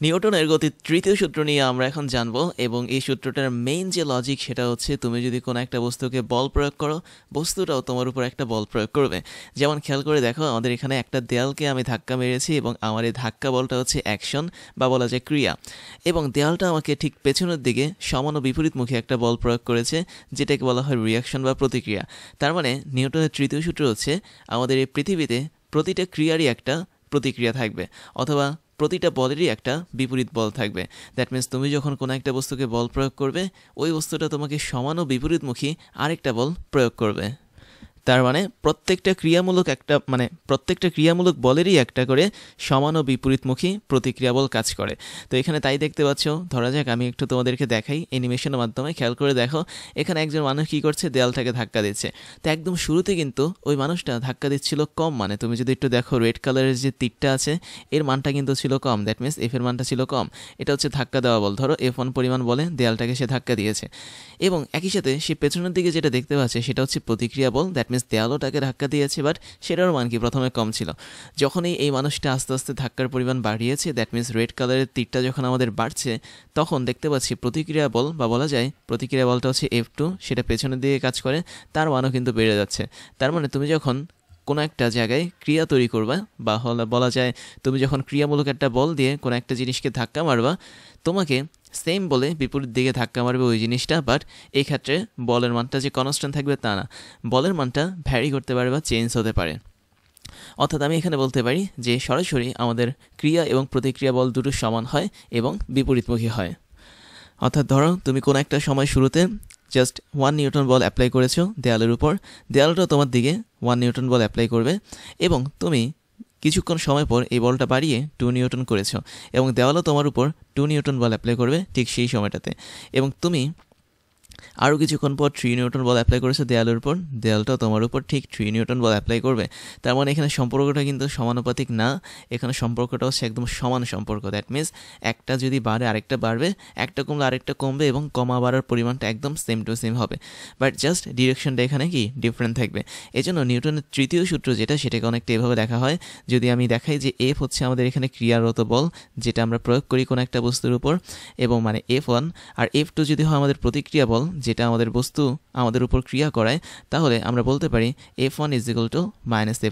নিউটনের গতির তৃতীয় সূত্র নিয়ে আমরা এখন জানবো এবং এই সূত্রটার মেইন যে লজিক সেটা হচ্ছে তুমি যদি কোনো একটা বস্তুকে বল প্রয়োগ করো বস্তুটাও তোমার উপর একটা বল প্রয়োগ করবে। যেমন খেয়াল করে দেখো, আমাদের এখানে একটা দেয়ালকে আমি ধাক্কা মেরেছি এবং আমার এই ধাক্কা বলটা হচ্ছে অ্যাকশন বা বলা যায় ক্রিয়া, এবং দেয়ালটা আমাকে ঠিক পেছনের দিকে সমান ও বিপরীতমুখী একটা বল প্রয়োগ করেছে, যেটাকে বলা হয় রিয়াকশন বা প্রতিক্রিয়া। তার মানে নিউটনের তৃতীয় সূত্র হচ্ছে আমাদের এই পৃথিবীতে প্রতিটা ক্রিয়ারই একটা প্রতিক্রিয়া থাকবে, অথবা প্রতিটা বলেরই একটা বিপরীত বল থাকবে। দ্যাট মিন্স তুমি যখন কোনো একটা বস্তুকে বল প্রয়োগ করবে, ওই বস্তুটা তোমাকে সমান ও বিপরীতমুখী আরেকটা বল প্রয়োগ করবে। তার মানে প্রত্যেকটা ক্রিয়ামূলক বলেরই একটা করে সমান ও বিপরীতমুখী প্রতিক্রিয়া বল কাজ করে। তো এখানে তাই দেখতে পাচ্ছ, ধরা যাক আমি একটু তোমাদেরকে দেখাই অ্যানিমেশনের মাধ্যমে। খেয়াল করে দেখো, এখানে একজন মানুষ কী করছে, দেয়ালটাকে ধাক্কা দিচ্ছে। তো একদম শুরুতে কিন্তু ওই মানুষটা ধাক্কা দিচ্ছিল কম, মানে তুমি যদি একটু দেখো রেড কালারের যে তীরটা আছে এর মানটা কিন্তু ছিল কম, দ্যাট মিন্স এফ এর মানটা ছিল কম। এটা হচ্ছে ধাক্কা দেওয়া বল, ধরো F1 পরিমাণ বলে দেয়ালটাকে সে ধাক্কা দিয়েছে। এবং একই সাথে সে পেছনের দিকে যেটা দেখতে পাচ্ছে সেটা হচ্ছে প্রতিক্রিয়া বল, দ্যাট মিন্স দেয়ালও তাকে ধাক্কা দিয়েছে, বাট সেটার মান কি প্রথমে কম ছিল। যখনই এই মানুষটা আস্তে আস্তে ধাক্কার পরিমাণ বাড়িয়েছে, দ্যাট মিন্স রেড কালারের তীরটা যখন আমাদের বাড়ছে, তখন দেখতে পাচ্ছি প্রতিক্রিয়া বল বা বলা যায় প্রতিক্রিয়া বলটা হচ্ছে F2, সেটা পেছনের দিকে কাজ করে, তার মানও কিন্তু বেড়ে যাচ্ছে। তার মানে তুমি যখন কোনো একটা জায়গায় ক্রিয়া তৈরি করবা, বা বলা যায় তুমি যখন ক্রিয়ামূলক একটা বল দিয়ে কোনো একটা জিনিসকে ধাক্কা মারবা, তোমাকে সেম বলে বিপরীত দিকে ধাক্কা মারবে ওই জিনিসটা, বাট এই ক্ষেত্রে বলের মানটা যে কনস্ট্যান্ট থাকবে তা না, বলের মানটা ভ্যারি করতে পারে বা চেঞ্জ হতে পারে। অর্থাৎ আমি এখানে বলতে পারি যে সরাসরি আমাদের ক্রিয়া এবং প্রতিক্রিয়া বল দুটো সমান হয় এবং বিপরীতমুখী হয়। অর্থাৎ ধরো তুমি কোনো একটা সময় শুরুতে জাস্ট 1 নিউটন বল অ্যাপ্লাই করেছো দেয়ালের উপর, দেয়ালটা তোমার দিকে 1 নিউটন বল অ্যাপ্লাই করবে, এবং তুমি কিছুক্ষণ সময় পর এই বলটা বাড়িয়ে 2 নিউটন করেছো, এবং দেওয়ালও তোমার উপর 2 নিউটন বল অ্যাপ্লাই করবে ঠিক সেই সময়টাতে, এবং তুমি আরও কিছুক্ষণ পর 3 নিউটন বল অ্যাপ্লাই করেছে দেয়ালের উপর, দেয়ালটাও তোমার উপর ঠিক 3 নিউটন বল অ্যাপ্লাই করবে। তার মানে এখানে সম্পর্কটা কিন্তু সমানুপাতিক না, এখানে সম্পর্কটা হচ্ছে একদম সমান সম্পর্ক। দ্যাট মিনস একটা যদি বাড়ে আরেকটা বাড়বে, একটা কমলে আরেকটা কমবে, এবং কমা বাড়ার পরিমাণটা একদম সেম টু সেম হবে, বাট জাস্ট ডিরেকশনটা এখানে কি ডিফারেন্ট থাকবে। এজন্য নিউটনের তৃতীয় সূত্র যেটা, সেটাকে অনেকটা এভাবে দেখা হয়। যদি আমি দেখাই যে F হচ্ছে আমাদের এখানে ক্রিয়ারত বল, যেটা আমরা প্রয়োগ করি কোনো একটা বস্তুর উপর, এবং মানে F1, আর F2 যদি হয় আমাদের প্রতিক্রিয়া বল, যেটা আমাদের বস্তু আমাদের উপর ক্রিয়া করায়, তাহলে আমরা বলতে পারি F1 =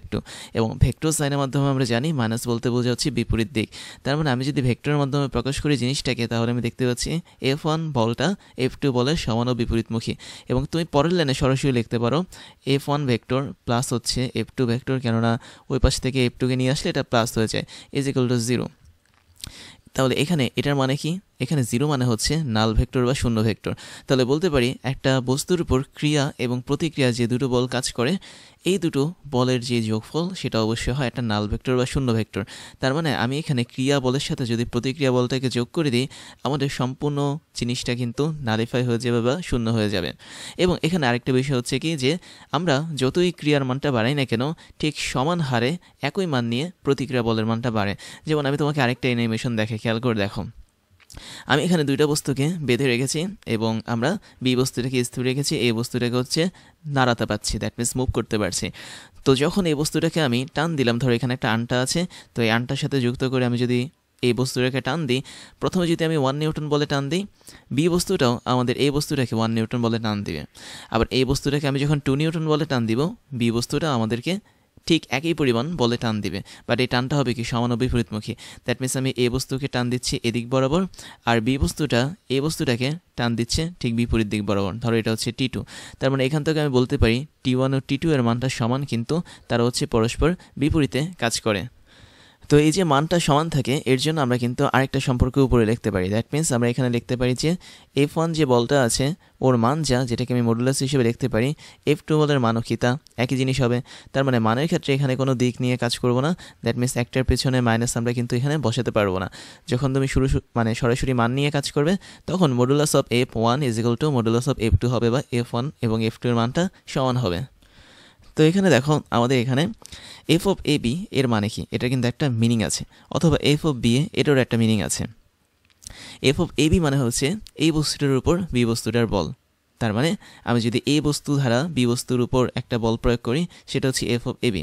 -F2। এবং ভেক্টর সাইনের মাধ্যমে আমরা জানি মাইনাস বলতে বোঝা হচ্ছে বিপরীত দিক। তার মানে আমি যদি ভেক্টরের মাধ্যমে প্রকাশ করি জিনিসটাকে, তাহলে আমি দেখতে পাচ্ছি F1 বলটা F2 বলের সমান ও বিপরীতমুখী। এবং তুমি পরের লাইনে সরাসরি লিখতে পারো F1 ভেক্টর প্লাস হচ্ছে F2 ভেক্টর, কেননা ওই পাশ থেকে F2কে নিয়ে আসলে এটা প্লাস হয়ে যায়, = 0। তাহলে এখানে এটার মানে কি, এখানে 0 মানে হচ্ছে নাল ভেক্টর বা শূন্য ভেক্টর। তাহলে বলতে পারি একটা বস্তুর উপর ক্রিয়া এবং প্রতিক্রিয়া যে দুটো বল কাজ করে, এই দুটো বলের যে যোগফল সেটা অবশ্যই হয় একটা নাল ভেক্টর বা শূন্য ভেক্টর। তার মানে আমি এখানে ক্রিয়া বলের সাথে যদি প্রতিক্রিয়া বলটাকে যোগ করে দিই, আমাদের সম্পূর্ণ জিনিসটা কিন্তু নালিফাই হয়ে যাবে বা শূন্য হয়ে যাবে। এবং এখানে আরেকটা বিষয় হচ্ছে কি, যে আমরা যতই ক্রিয়ার মানটা বাড়াই না কেন, ঠিক সমান হারে একই মান নিয়ে প্রতিক্রিয়া বলের মানটা বাড়ে। যেমন আমি তোমাকে আরেকটা অ্যানিমেশন দেখে খেয়াল করে দেখো, আমি এখানে দুইটা বস্তুকে বেঁধে রেখেছি এবং আমরা বি বস্তুটাকে স্থির রেখেছি, এই বস্তুটাকে হচ্ছে নাড়াতে পারছি, দ্যাট মিনস মুভ করতে পারছি। তো যখন এই বস্তুটাকে আমি টান দিলাম, ধরো এখানে একটা আনটা আছে, তো এই আনটার সাথে যুক্ত করে আমি যদি এই বস্তুটাকে টান দিই, প্রথমে যদি আমি 1 নিউটন বলে টান দিই, বি বস্তুটাও আমাদের এই বস্তুটাকে 1 নিউটন বলে টান দিবে। আবার এই বস্তুটাকে আমি যখন 2 নিউটন বলে টান দিব, বি বস্তুটা আমাদেরকে ঠিক একই পরিমাণ বলে টান দিবে, বাট এই টানটা হবে কি সমান ও বিপরীতমুখী। দ্যাট মিনস আমি এ বস্তুকে টান দিচ্ছি এদিক বরাবর, আর বি বস্তুটা এ বস্তুটাকে টান দিচ্ছে ঠিক বিপরীত দিক বরাবর। ধরো এটা হচ্ছে T2, তার মানে এখান থেকে আমি বলতে পারি T1 ও T2 এর মানটা সমান, কিন্তু তারা হচ্ছে পরস্পর বিপরীতে কাজ করে। তো এই যে মানটা সমান থাকে, এর জন্য আমরা কিন্তু আরেকটা সম্পর্ক উপরে লিখতে পারি। দ্যাট মিনস আমরা এখানে লিখতে পারি যে F1 যে বলটা আছে ওর মান যা, যেটাকে আমি মডুলাস হিসেবে লিখতে পারি, F2 বলের মানও কি তা একই জিনিস হবে। তার মানে মানের ক্ষেত্রে এখানে কোনো দিক নিয়ে কাজ করব না, দ্যাট মিনস একটার পেছনে মাইনাস আমরা কিন্তু এখানে বসাতে পারবো না। যখন তুমি সরাসরি মান নিয়ে কাজ করবে, তখন modulus of F1 = modulus of F2 হবে, বা F1 এবং F2 এর মানটা সমান হবে। তো এখানে দেখো আমাদের এখানে F(a)(b) এর মানে কি, এটা কিন্তু একটা মিনিং আছে, অথবা F(b)(a) এটারও একটা মিনিং আছে। F(a)(b) মানে হচ্ছে এই বস্তুটার উপর বি বস্তুটার বল, তার মানে আমি যদি এ বস্তু দ্বারা বি বস্তুর উপর একটা বল প্রয়োগ করি সেটা হচ্ছে এফ অফ এ বি,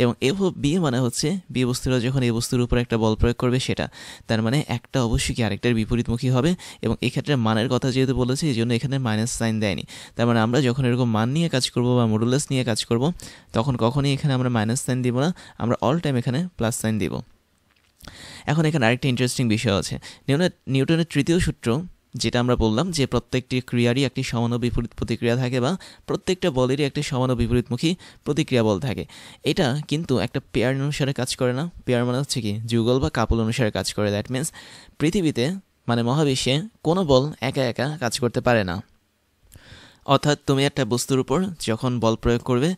এবং এফ অফ বি মানে হচ্ছে বি বস্তুরা যখন এ বস্তুর উপর একটা বল প্রয়োগ করবে সেটা। তার মানে একটা অবশ্যই কি আরেকটার বিপরীতমুখী হবে, এবং এক্ষেত্রে মানের কথা যেহেতু বলেছি এই জন্য এখানে মাইনাস সাইন দেয়নি। তার মানে আমরা যখন এরকম মান নিয়ে কাজ করব বা মডুলাস নিয়ে কাজ করব তখন কখনই এখানে আমরা মাইনাস সাইন দিব না, আমরা অল টাইম এখানে প্লাস সাইন দিব। এখন এখানে আরেকটা ইন্টারেস্টিং বিষয় আছে, নিউটনের তৃতীয় সূত্র যেটা আমরা বললাম যে প্রত্যেকটি ক্রিয়ারই একটি সমান ও বিপরীত প্রতিক্রিয়া থাকে, বা প্রত্যেকটা বলেরই একটি সমান ও বিপরীতমুখী প্রতিক্রিয়া বল থাকে। এটা কিন্তু একটা পেয়ার অনুসারে কাজ করে না। পেয়ার মানে হচ্ছে কি যুগল বা কাপল অনুসারে কাজ করে। দ্যাট মিনস পৃথিবীতে মানে মহাবিশ্বে কোনো বল একা একা কাজ করতে পারে না। অর্থাৎ তুমি একটা বস্তুর উপর যখন বল প্রয়োগ করবে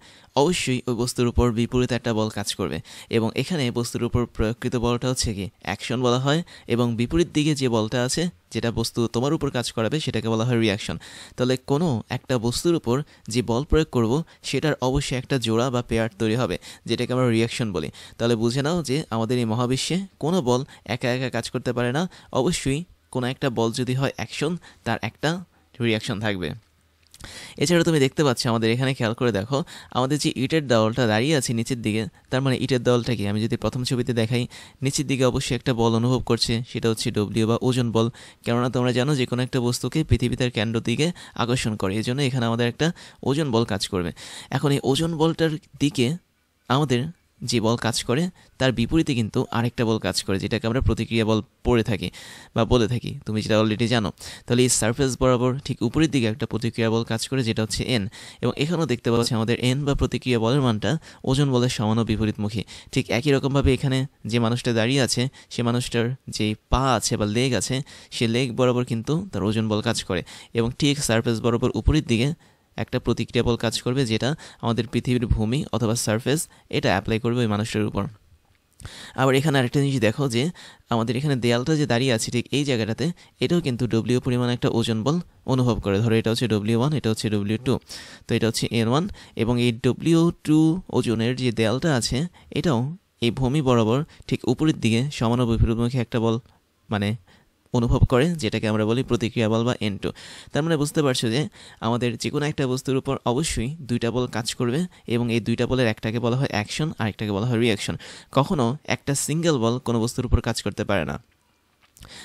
অবশ্যই ওই বস্তুর উপর বিপরীত একটা বল কাজ করবে, এবং এখানে বস্তুর উপর প্রয়োগকৃত বলটা হচ্ছে কি অ্যাকশন বলা হয়, এবং বিপরীত দিকে যে বলটা আছে যেটা বস্তু তোমার উপর কাজ করাবে সেটাকে বলা হয় রিয়াকশন। তাহলে কোনো একটা বস্তুর উপর যে বল প্রয়োগ করব সেটার অবশ্যই একটা জোড়া বা পেয়ার তৈরি হবে, যেটাকে আমরা রিয়াকশন বলি। তাহলে বুঝে নাও যে আমাদের এই মহাবিশ্বে কোনো বল একা একা কাজ করতে পারে না, অবশ্যই কোনো একটা বল যদি হয় অ্যাকশন তার একটা রিয়াকশন থাকবে। এছাড়া তুমি দেখতে পাচ্ছ আমাদের এখানে খেয়াল করে দেখো আমাদের যে ইটের দেওয়ালটা দাঁড়িয়ে আছে নিচের দিকে, তার মানে ইটের দেওয়ালটা কি আমি যদি প্রথম ছবিতে দেখাই নিচের দিকে অবশ্যই একটা বল অনুভব করছে, সেটা হচ্ছে ডব্লিউ বা ওজন বল। কেননা তোমরা জানো যে কোনো একটা বস্তুকে পৃথিবী তার কেন্দ্র দিকে আকর্ষণ করে, এই জন্য এখানে আমাদের একটা ওজন বল কাজ করবে। এখন এই ওজন বলটার দিকে আমাদের যে বল কাজ করে তার বিপরীতে কিন্তু আরেকটা বল কাজ করে, যেটাকে আমরা প্রতিক্রিয়া বল পড়ে থাকি বা বলে থাকি, তুমি যেটা অলরেডি জানো। তাহলে এই সারফেস বরাবর ঠিক উপরের দিকে একটা প্রতিক্রিয়া বল কাজ করে যেটা হচ্ছে এন, এবং এখানেও দেখতে পাচ্ছি আমাদের এন বা প্রতিক্রিয়া বলের মানটা ওজন বলের সমান ও বিপরীতমুখী। ঠিক একই রকমভাবে এখানে যে মানুষটা দাঁড়িয়ে আছে সে মানুষটার যে পা আছে বা লেগ আছে সে লেগ বরাবর কিন্তু তার ওজন বল কাজ করে, এবং ঠিক সারফেস বরাবর উপরের দিকে একটা প্রতিক্রিয়া বল কাজ করবে যেটা আমাদের পৃথিবীর ভূমি অথবা সারফেস এটা অ্যাপ্লাই করবে ওই মানুষটার উপর। আবার এখানে আরেকটা জিনিস দেখো যে আমাদের এখানে দেয়ালটা যে দাঁড়িয়ে আছে ঠিক এই জায়গাটাতে এটাও কিন্তু ডব্লিউ পরিমাণ একটা ওজন বল অনুভব করে। ধরো এটা হচ্ছে ডব্লিউ1, এটা হচ্ছে ডব্লিউ2, তো এটা হচ্ছে এন1, এবং এই ডব্লিউ2 ওজনের যে দেয়ালটা আছে এটাও এই ভূমি বরাবর ঠিক উপরের দিকে সমান ও বিপরীতমুখী একটা বল মানে অনুভব করে, যেটাকে আমরা বলি প্রতিক্রিয়া বল বা N2। তার মানে বুঝতে পারছো যে আমাদের যে কোনো একটা বস্তুর উপর অবশ্যই দুইটা বল কাজ করবে, এবং এই দুইটা বলের একটাকে বলা হয় অ্যাকশন আর একটাকে বলা হয় রিয়াকশন। কখনো একটা সিঙ্গেল বল কোনো বস্তুর উপর কাজ করতে পারে না।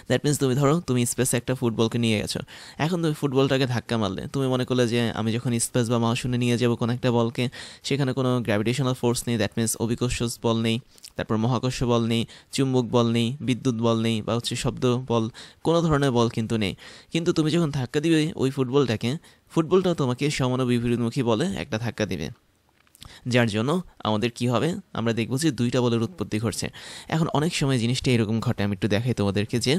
দ্যাট মিনস তুমি ধরো তুমি স্পেসে একটা ফুটবলকে নিয়ে গেছো, এখন তুমি ফুটবলটাকে ধাক্কা মারলে, তুমি মনে করলে যে আমি যখন স্পেস বা মহাশূন্যে নিয়ে যাবো কোনো একটা বলকে সেখানে কোনো গ্র্যাভিটেশনাল ফোর্স নেই, দ্যাট মিনস অভিকর্ষ বল নেই, তারপর মহাকর্ষ বল নেই, চুম্বক বল নেই, বিদ্যুৎ বল নেই, বা হচ্ছে শব্দ বল, কোনো ধরনের বল কিন্তু নেই। কিন্তু তুমি যখন ধাক্কা দিবে ওই ফুটবলটাকে, ফুটবলটাও তোমাকে সমান ও বিপরীতমুখী বলে একটা ধাক্কা দিবে, যার জন্য আমাদের কি হবে আমরা দেখব যে দুইটা বলের উৎপত্তি ঘটছে। এখন অনেক সময় জিনিসটা এরকম ঘটে, আমি একটু দেখাই তোমাদেরকে যে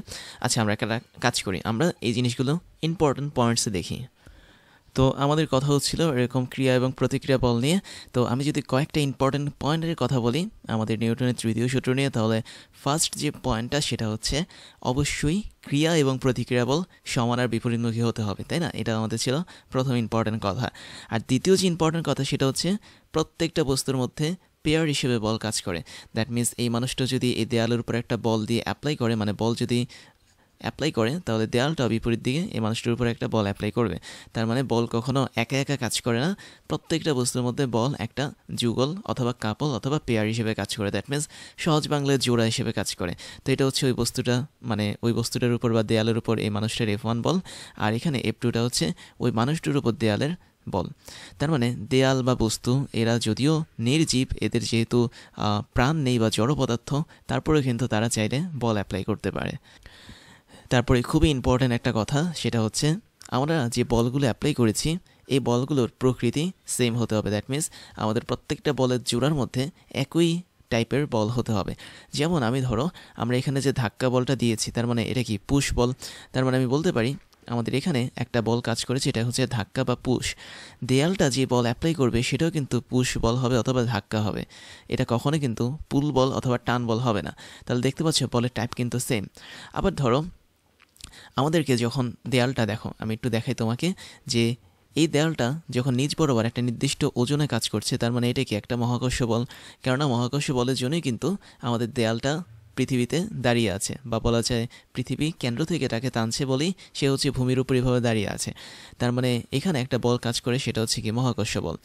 আচ্ছা আমরা একটা কাজ করি, আমরা এই জিনিসগুলো ইম্পর্টেন্ট পয়েন্টসে দেখি। তো আমাদের কথা হচ্ছিল এরকম ক্রিয়া এবং প্রতিক্রিয়া বল নিয়ে। তো আমি যদি কয়েকটা ইম্পর্টেন্ট পয়েন্টের কথা বলি আমাদের নিউটনের তৃতীয় সূত্র নিয়ে, তাহলে ফার্স্ট যে পয়েন্টটা সেটা হচ্ছে অবশ্যই ক্রিয়া এবং প্রতিক্রিয়া বল সমান আর বিপরীতমুখী হতে হবে, তাই না? এটা আমাদের ছিল প্রথম ইম্পর্টেন্ট কথা। আর দ্বিতীয় যে ইম্পর্টেন্ট কথা সেটা হচ্ছে প্রত্যেকটা বস্তুর মধ্যে পেয়ার হিসেবে বল কাজ করে। দ্যাট মিনস এই মানুষটা যদি এই দেয়ালের উপর একটা বল দিয়ে অ্যাপ্লাই করে, মানে বল যদি অ্যাপ্লাই করে তাহলে দেয়ালটা বিপরীত দিকে এই মানুষটার উপর একটা বল অ্যাপ্লাই করবে। তার মানে বল কখনো একা একা কাজ করে না, প্রত্যেকটা বস্তুর মধ্যে বল একটা যুগল অথবা কাপল অথবা পেয়ার হিসেবে কাজ করে। দ্যাট মিনস সহজ বাংলায় জোড়া হিসেবে কাজ করে। তো এটা হচ্ছে ওই বস্তুটা মানে ওই বস্তুটার উপর বা দেয়ালের উপর এই মানুষটার F1 বল, আর এখানে F2টা হচ্ছে ওই মানুষটার উপর দেয়ালের বল। তার মানে দেয়াল বা বস্তু এরা যদিও নির্জীব, এদের যেহেতু প্রাণ নেই বা জড় পদার্থ, তারপরেও কিন্তু তারা চাইলে বল অ্যাপ্লাই করতে পারে। তারপরে খুবই ইম্পর্ট্যান্ট একটা কথা সেটা হচ্ছে আমরা যে বলগুলো অ্যাপ্লাই করেছি এই বলগুলোর প্রকৃতি সেম হতে হবে। দ্যাট মিনস আমাদের প্রত্যেকটা বলের জোড়ার মধ্যে একই টাইপের বল হতে হবে। যেমন আমি ধরো আমরা এখানে যে ধাক্কা বলটা দিয়েছি তার মানে এটা কি পুশ বল। তার মানে আমি বলতে পারি আমাদের এখানে একটা বল কাজ করেছে, এটা হচ্ছে ধাক্কা বা পুশ। দেয়ালটা যে বল অ্যাপ্লাই করবে সেটাও কিন্তু পুশ বল হবে অথবা ধাক্কা হবে, এটা কখনো কিন্তু পুল বল অথবা টান বল হবে না। তাহলে দেখতে পাচ্ছ বলের টাইপ কিন্তু সেম। আবার ধরো আমাদেরকে যখন দেয়ালটা দেখো, আমি একটু দেখাই তোমাকে যে এই দেয়ালটা যখন নিচ বরাবর একটা নির্দিষ্ট ওজনে কাজ করছে, তার মানে এটা কি একটা মহাকর্ষ বল। কেননা মহাকর্ষ বলের জন্যই কিন্তু আমাদের দেয়ালটা পৃথিবীতে দাঁড়িয়ে আছে, বা বলা যায় পৃথিবী কেন্দ্র থেকে তাকে টানছে বলেই সে হচ্ছে ভূমির উপর এভাবে দাঁড়িয়ে আছে। তার মানে এখানে একটা বল কাজ করে, সেটা হচ্ছে কি মহাকর্ষ বল।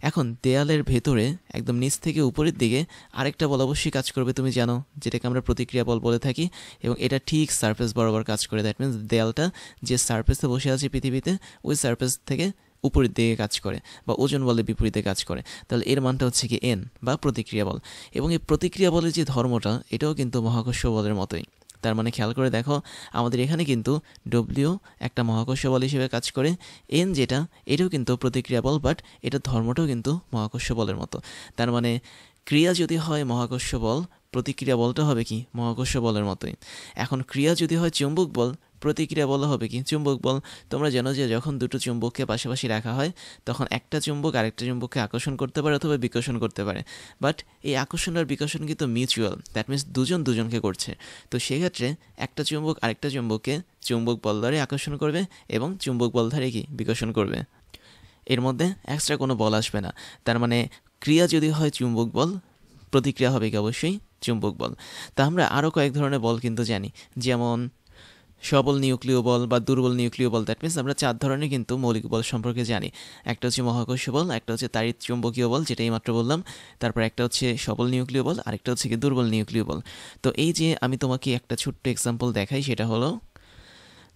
এখন দেয়ালের ভেতরে একদম নিচ থেকে উপরের দিকে আরেকটা বল অবশ্যই কাজ করবে, তুমি জানো, যেটাকে আমরা প্রতিক্রিয়া বল বলে থাকি, এবং এটা ঠিক সারফেস বরাবর কাজ করে। দ্যাট মিনস দেয়ালটা যে সারফেসে বসে আছে পৃথিবীতে, ওই সারফেস থেকে উপরের দিকে কাজ করে, বা ওজন বলের বিপরীতে কাজ করে। তাহলে এর মানটা হচ্ছে কি এন, বা প্রতিক্রিয়া বল। এবং এই প্রতিক্রিয়া বলের যে ধর্মটা, এটাও কিন্তু মহাকর্ষ বলের মতোই। তার মানে খেয়াল করে দেখো, আমাদের এখানে কিন্তু ডব্লিউ একটা মহাকর্ষ বল হিসেবে কাজ করে, এন যেটা, এটাও কিন্তু প্রতিক্রিয়া বল, বাট এটার ধর্মটাও কিন্তু মহাকর্ষ বলের মতো। তার মানে ক্রিয়া যদি হয় মহাকর্ষ বল, প্রতিক্রিয়া বলটা হবে কি মহাকর্ষ বলের মতোই। এখন ক্রিয়া যদি হয় চুম্বক বল, প্রতিক্রিয়া বল হবে কি চুম্বক বল। তোমরা জানো যে যখন দুটো চুম্বককে পাশাপাশি রাখা হয়, তখন একটা চুম্বক আরেকটা চুম্বককে আকর্ষণ করতে পারে অথবা বিকর্ষণ করতে পারে, বাট এই আকর্ষণ আর বিকর্ষণ কিন্তু মিউচুয়াল। দ্যাট মিনস দুজন দুজনকে করছে। তো সেক্ষেত্রে একটা চুম্বক আরেকটা চুম্বককে চুম্বক বল দ্বারে আকর্ষণ করবে এবং চুম্বক বল দ্বারে কি বিকর্ষণ করবে। এর মধ্যে এক্সট্রা কোনো বল আসবে না। তার মানে ক্রিয়া যদি হয় চুম্বক বল, প্রতিক্রিয়া হবে কি অবশ্যই চুম্বক বল। তা আমরা আরও কয়েক ধরনের বল কিন্তু জানি, যেমন সবল নিউক্লিয় বল বা দুর্বল নিউক্লিয় বল। দ্যাট মিনস আমরা 4 ধরনের কিন্তু মৌলিক বল সম্পর্কে জানি। একটা হচ্ছে মহাকর্ষ বল, একটা হচ্ছে তাড়িৎ চুম্বকীয় বল, যেটা এইমাত্র বললাম, তারপর একটা হচ্ছে সবল নিউক্লিয় বল, আরেকটা হচ্ছে কি দুর্বল নিউক্লিয় বল। তো এই যে আমি তোমাকে একটা ছোট্ট এক্সাম্পল দেখাই, সেটা হলো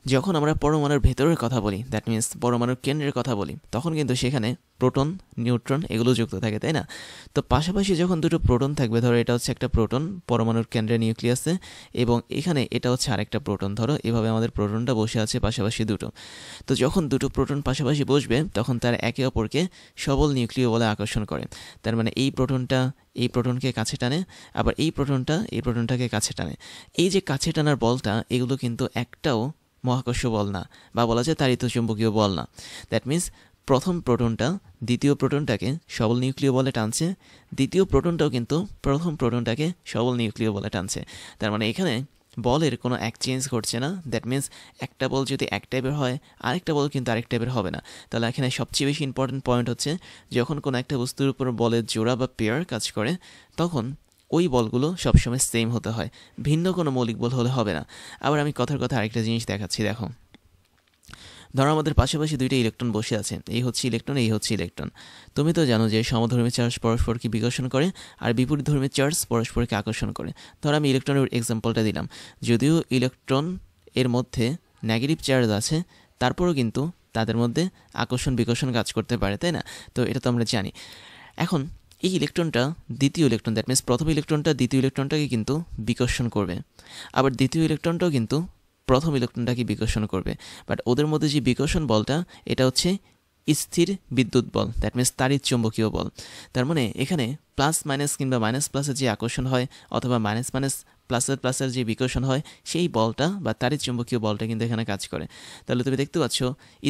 যখন আমরা পরমাণুর ভেতরের কথা বলি, দ্যাট মিনস পরমাণুর কেন্দ্রের কথা বলি, তখন কিন্তু সেখানে প্রোটন, নিউট্রন এগুলো যুক্ত থাকে, তাই না? তো পাশাপাশি যখন দুটো প্রোটন থাকবে, ধরো এটা হচ্ছে একটা প্রোটন পরমাণুর কেন্দ্রে নিউক্লিয়াসে, এবং এখানে এটা হচ্ছে আরেকটা প্রোটন, ধরো এভাবে আমাদের প্রোটনটা বসে আছে পাশাপাশি দুটো। তো যখন দুটো প্রোটন পাশাপাশি বসবে, তখন তারা একে অপরকে সবল নিউক্লিয় বলে আকর্ষণ করে। তার মানে এই প্রোটনটা এই প্রোটনকে কাছে টানে, আবার এই প্রোটনটা এই প্রোটনটাকে কাছে টানে। এই যে কাছে টানার বলটা, এগুলো কিন্তু একটাও মহাকর্ষ বল না, বা বলা যায় তাড়িৎ চুম্বকীয় বল না। দ্যাট মিনস প্রথম প্রোটনটা দ্বিতীয় প্রোটনটাকে সবল নিউক্লিয় বলে টানছে, দ্বিতীয় প্রোটনটাও কিন্তু প্রথম প্রোটনটাকে সবল নিউক্লিয় বলে টানছে। তার মানে এখানে বলের কোনো এক্সচেঞ্জ ঘটছে না। দ্যাট মিনস একটা বল যদি এক টাইপের হয়, আরেকটা বল কিন্তু আরেক টাইপের হবে না। তাহলে এখানে সবচেয়ে বেশি ইম্পর্টেন্ট পয়েন্ট হচ্ছে, যখন কোনো একটা বস্তুর উপর বলের জোড়া বা পেয়ার কাজ করে, তখন ওই বলগুলো সবসময় সেম হতে হয়, ভিন্ন কোনো মৌলিক বল হলে হবে না। আবার আমি কথার কথা আরেকটা জিনিস দেখাচ্ছি, দেখো। ধরো আমাদের পাশাপাশি দুইটা ইলেকট্রন বসে আছে, এই হচ্ছে ইলেকট্রন, এই হচ্ছে ইলেকট্রন। তুমি তো জানো যে সমধর্মী চার্জ পরস্পরকে বিকর্ষণ করে, আর বিপরীতধর্মী চার্জ পরস্পরকে আকর্ষণ করে। ধরো আমি ইলেকট্রনের এক্সাম্পলটা দিলাম, যদিও ইলেকট্রন এর মধ্যে নেগেটিভ চার্জ আছে, তারপরও কিন্তু তাদের মধ্যে আকর্ষণ বিকর্ষণ কাজ করতে পারে, তাই না? তো এটা তো আমরা জানি। এখন এই ইলেকট্রনটা দ্বিতীয় ইলেকট্রন, দ্যাট মিনস প্রথম ইলেকট্রনটা দ্বিতীয় ইলেকট্রনটাকে কিন্তু বিকর্ষণ করবে, আবার দ্বিতীয় ইলেকট্রনটাও কিন্তু প্রথম ইলেকট্রনটাকে বিকর্ষণ করবে। বাট ওদের মধ্যে যে বিকর্ষণ বলটা, এটা হচ্ছে স্থির বিদ্যুৎ বল, দ্যাট মিনস তাড়িৎ চুম্বকীয় বল। তার মানে এখানে প্লাস মাইনাস কিংবা মাইনাস প্লাসের যে আকর্ষণ হয়, অথবা মাইনাস মাইনাস প্লাসের যে বিকর্ষণ হয়, সেই বলটা বা তাড়িৎ চুম্বকীয় বলটা কিন্তু এখানে কাজ করে। তাহলে তুমি দেখতে পাচ্ছ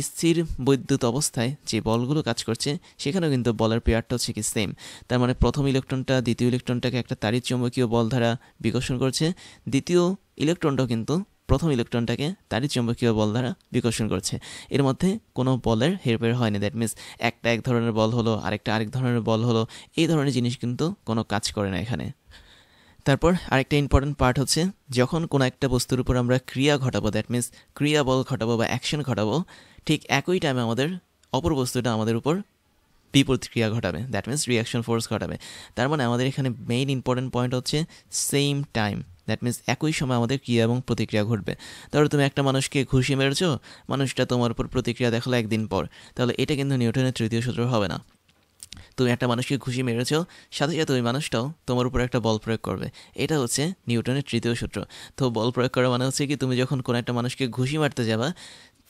স্থির বৈদ্যুৎ অবস্থায় যে বলগুলো কাজ করছে, সেখানেও কিন্তু বলের পেয়ারটা হচ্ছে কি সেম। তার মানে প্রথম ইলেকট্রনটা দ্বিতীয় ইলেকট্রনটাকে একটা তাড়িৎ চুম্বকীয় বল দ্বারা বিকর্ষণ করছে, দ্বিতীয় ইলেকট্রনটাও কিন্তু প্রথম ইলেকট্রনটাকে তাড়িৎ চুম্বকীয় বল দ্বারা বিকর্ষণ করছে। এর মধ্যে কোনো বলের হেরফের হয়নি। দ্যাট মিনস একটা এক ধরনের বল হলো, আরেকটা আরেক ধরনের বল হলো, এই ধরনের জিনিস কিন্তু কোনো কাজ করে না এখানে। তারপর আরেকটা ইম্পর্টেন্ট পার্ট হচ্ছে, যখন কোনো একটা বস্তুর উপর আমরা ক্রিয়া ঘটাবো, দ্যাট মিনস ক্রিয়া বল ঘটাবো বা অ্যাকশন ঘটাবো, ঠিক একই টাইমে আমাদের অপর বস্তুটা আমাদের উপর বিপরীত ক্রিয়া ঘটাবে, দ্যাট মিনস রিয়াকশন ফোর্স ঘটাবে। তার মানে আমাদের এখানে মেইন ইম্পর্টেন্ট পয়েন্ট হচ্ছে সেম টাইম, দ্যাট মিনস একই সময় আমাদের ক্রিয়া এবং প্রতিক্রিয়া ঘটবে। ধরো তুমি একটা মানুষকে ঘুষি মেরেছো, মানুষটা তোমার উপর প্রতিক্রিয়া দেখালো একদিন পর, তাহলে এটা কিন্তু নিউটনের তৃতীয় সূত্র হবে না। তুমি একটা মানুষকে ঘুষি মেরেছো, সাথে সাথে ওই মানুষটাও তোমার উপর একটা বল প্রয়োগ করবে, এটা হচ্ছে নিউটনের তৃতীয় সূত্র। তো বল প্রয়োগ করা মানে হচ্ছে কি, তুমি যখন কোনো একটা মানুষকে ঘুষি মারতে যাবা,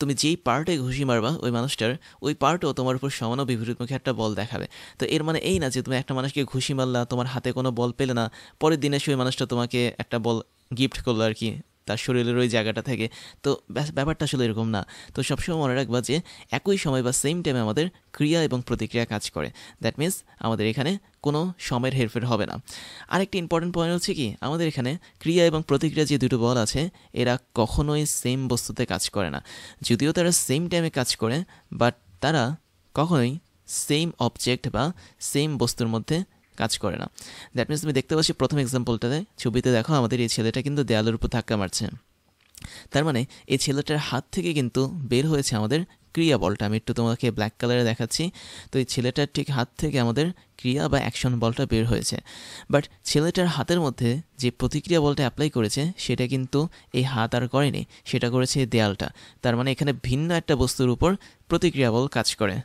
তুমি যেই পার্টে ঘুষি মারবা ওই মানুষটার, ওই পার্টও তোমার উপর সমান ও বিপরীতমুখী একটা বল দেখাবে। তো এর মানে এই না যে তুমি একটা মানুষকে ঘুষি মারলা, তোমার হাতে কোনো বল পেলে না, পরের দিনে সেই মানুষটা তোমাকে একটা বল গিফট করলো আর কি, তার শরীরের ওই জায়গাটা থেকে। তো ব্যাপারটা আসলে এরকম না। তো সবসময় মনে রাখবা যে একই সময় বা সেম টাইমে আমাদের ক্রিয়া এবং প্রতিক্রিয়া কাজ করে। দ্যাট মিনস আমাদের এখানে কোনো সময়ের হেরফের হবে না। আরেকটি ইম্পর্টেন্ট পয়েন্ট হচ্ছে কি, আমাদের এখানে ক্রিয়া এবং প্রতিক্রিয়া যে দুটো বল আছে, এরা কখনোই সেম বস্তুতে কাজ করে না। যদিও তারা সেম টাইমে কাজ করে, বাট তারা কখনোই সেম অবজেক্ট বা সেম বস্তুর মধ্যে কাজ করে না। দ্যাট মিনস তুমি দেখতে পাচ্ছি প্রথম এক্সাম্পলটাতে ছবিতে দেখো আমাদের এই ছেলেটা কিন্তু দেয়ালের উপর ধাক্কা মারছে, তার মানে এই ছেলেটার হাত থেকে কিন্তু বের হয়েছে আমাদের ক্রিয়া বলটা। আমি একটু তোমাকে ব্ল্যাক কালারে দেখাচ্ছি। তো এই ছেলেটার ঠিক হাত থেকে আমাদের ক্রিয়া বা অ্যাকশন বলটা বের হয়েছে, বাট ছেলেটার হাতের মধ্যে যে প্রতিক্রিয়া বলটা অ্যাপ্লাই করেছে সেটা কিন্তু এই হাত আর করেনি, সেটা করেছে এই দেয়ালটা। তার মানে এখানে ভিন্ন একটা বস্তুর উপর প্রতিক্রিয়া বল কাজ করে।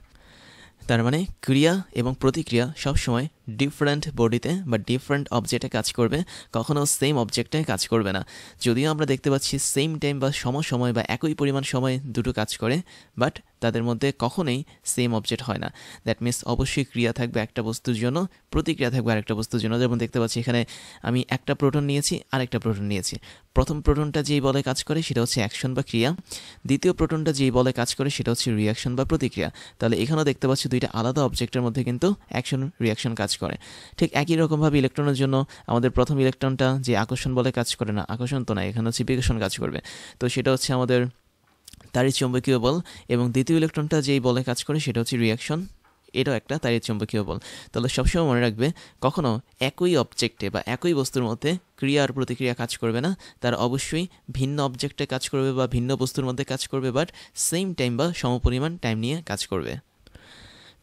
তার মানে ক্রিয়া এবং প্রতিক্রিয়া সবসময় ডিফারেন্ট বডিতে বা ডিফারেন্ট অবজেক্টে কাজ করবে, কখনও সেম অবজেক্টে কাজ করবে না। যদিও আমরা দেখতে পাচ্ছি সেম টাইম বা সময় বা একই পরিমাণ সময় দুটো কাজ করে, বাট তাদের মধ্যে কখনোই সেম অবজেক্ট হয় না। দ্যাট মিনস অবশ্যই ক্রিয়া থাকবে একটা বস্তুর জন্য, প্রতিক্রিয়া থাকবে আরেকটা বস্তুর জন্য। যেমন দেখতে পাচ্ছি এখানে আমি একটা প্রোটন নিয়েছি, আরেকটা প্রোটন নিয়েছি। প্রথম প্রোটনটা যেই বলে কাজ করে সেটা হচ্ছে অ্যাকশন বা ক্রিয়া, দ্বিতীয় প্রোটনটা যেই বলে কাজ করে সেটা হচ্ছে রিয়াকশন বা প্রতিক্রিয়া। তাহলে এখানেও দেখতে পাচ্ছি দুইটা আলাদা অবজেক্টের মধ্যে কিন্তু অ্যাকশন রিয়াকশন কাজ করে। ঠিক একই রকমভাবে ইলেকট্রনের জন্য আমাদের প্রথম ইলেকট্রনটা যে আকর্ষণ বলে কাজ করে না, আকর্ষণ তো না, এখানে হচ্ছে বিকর্ষণ কাজ করবে। তো সেটা হচ্ছে আমাদের তাড়িৎ চৌম্বকীয় বল, এবং দ্বিতীয় ইলেকট্রনটা যেই বলে কাজ করে সেটা হচ্ছে রিয়াকশন, এটাও একটা তাড়িৎ চৌম্বকীয় বল। তাহলে সবসময় মনে রাখবে কখনো একই অবজেক্টে বা একই বস্তুর মধ্যে ক্রিয়া আর প্রতিক্রিয়া কাজ করবে না, তার অবশ্যই ভিন্ন অবজেক্টে কাজ করবে বা ভিন্ন বস্তুর মধ্যে কাজ করবে, বাট সেম টাইম বা সমপরিমাণ টাইম নিয়ে কাজ করবে।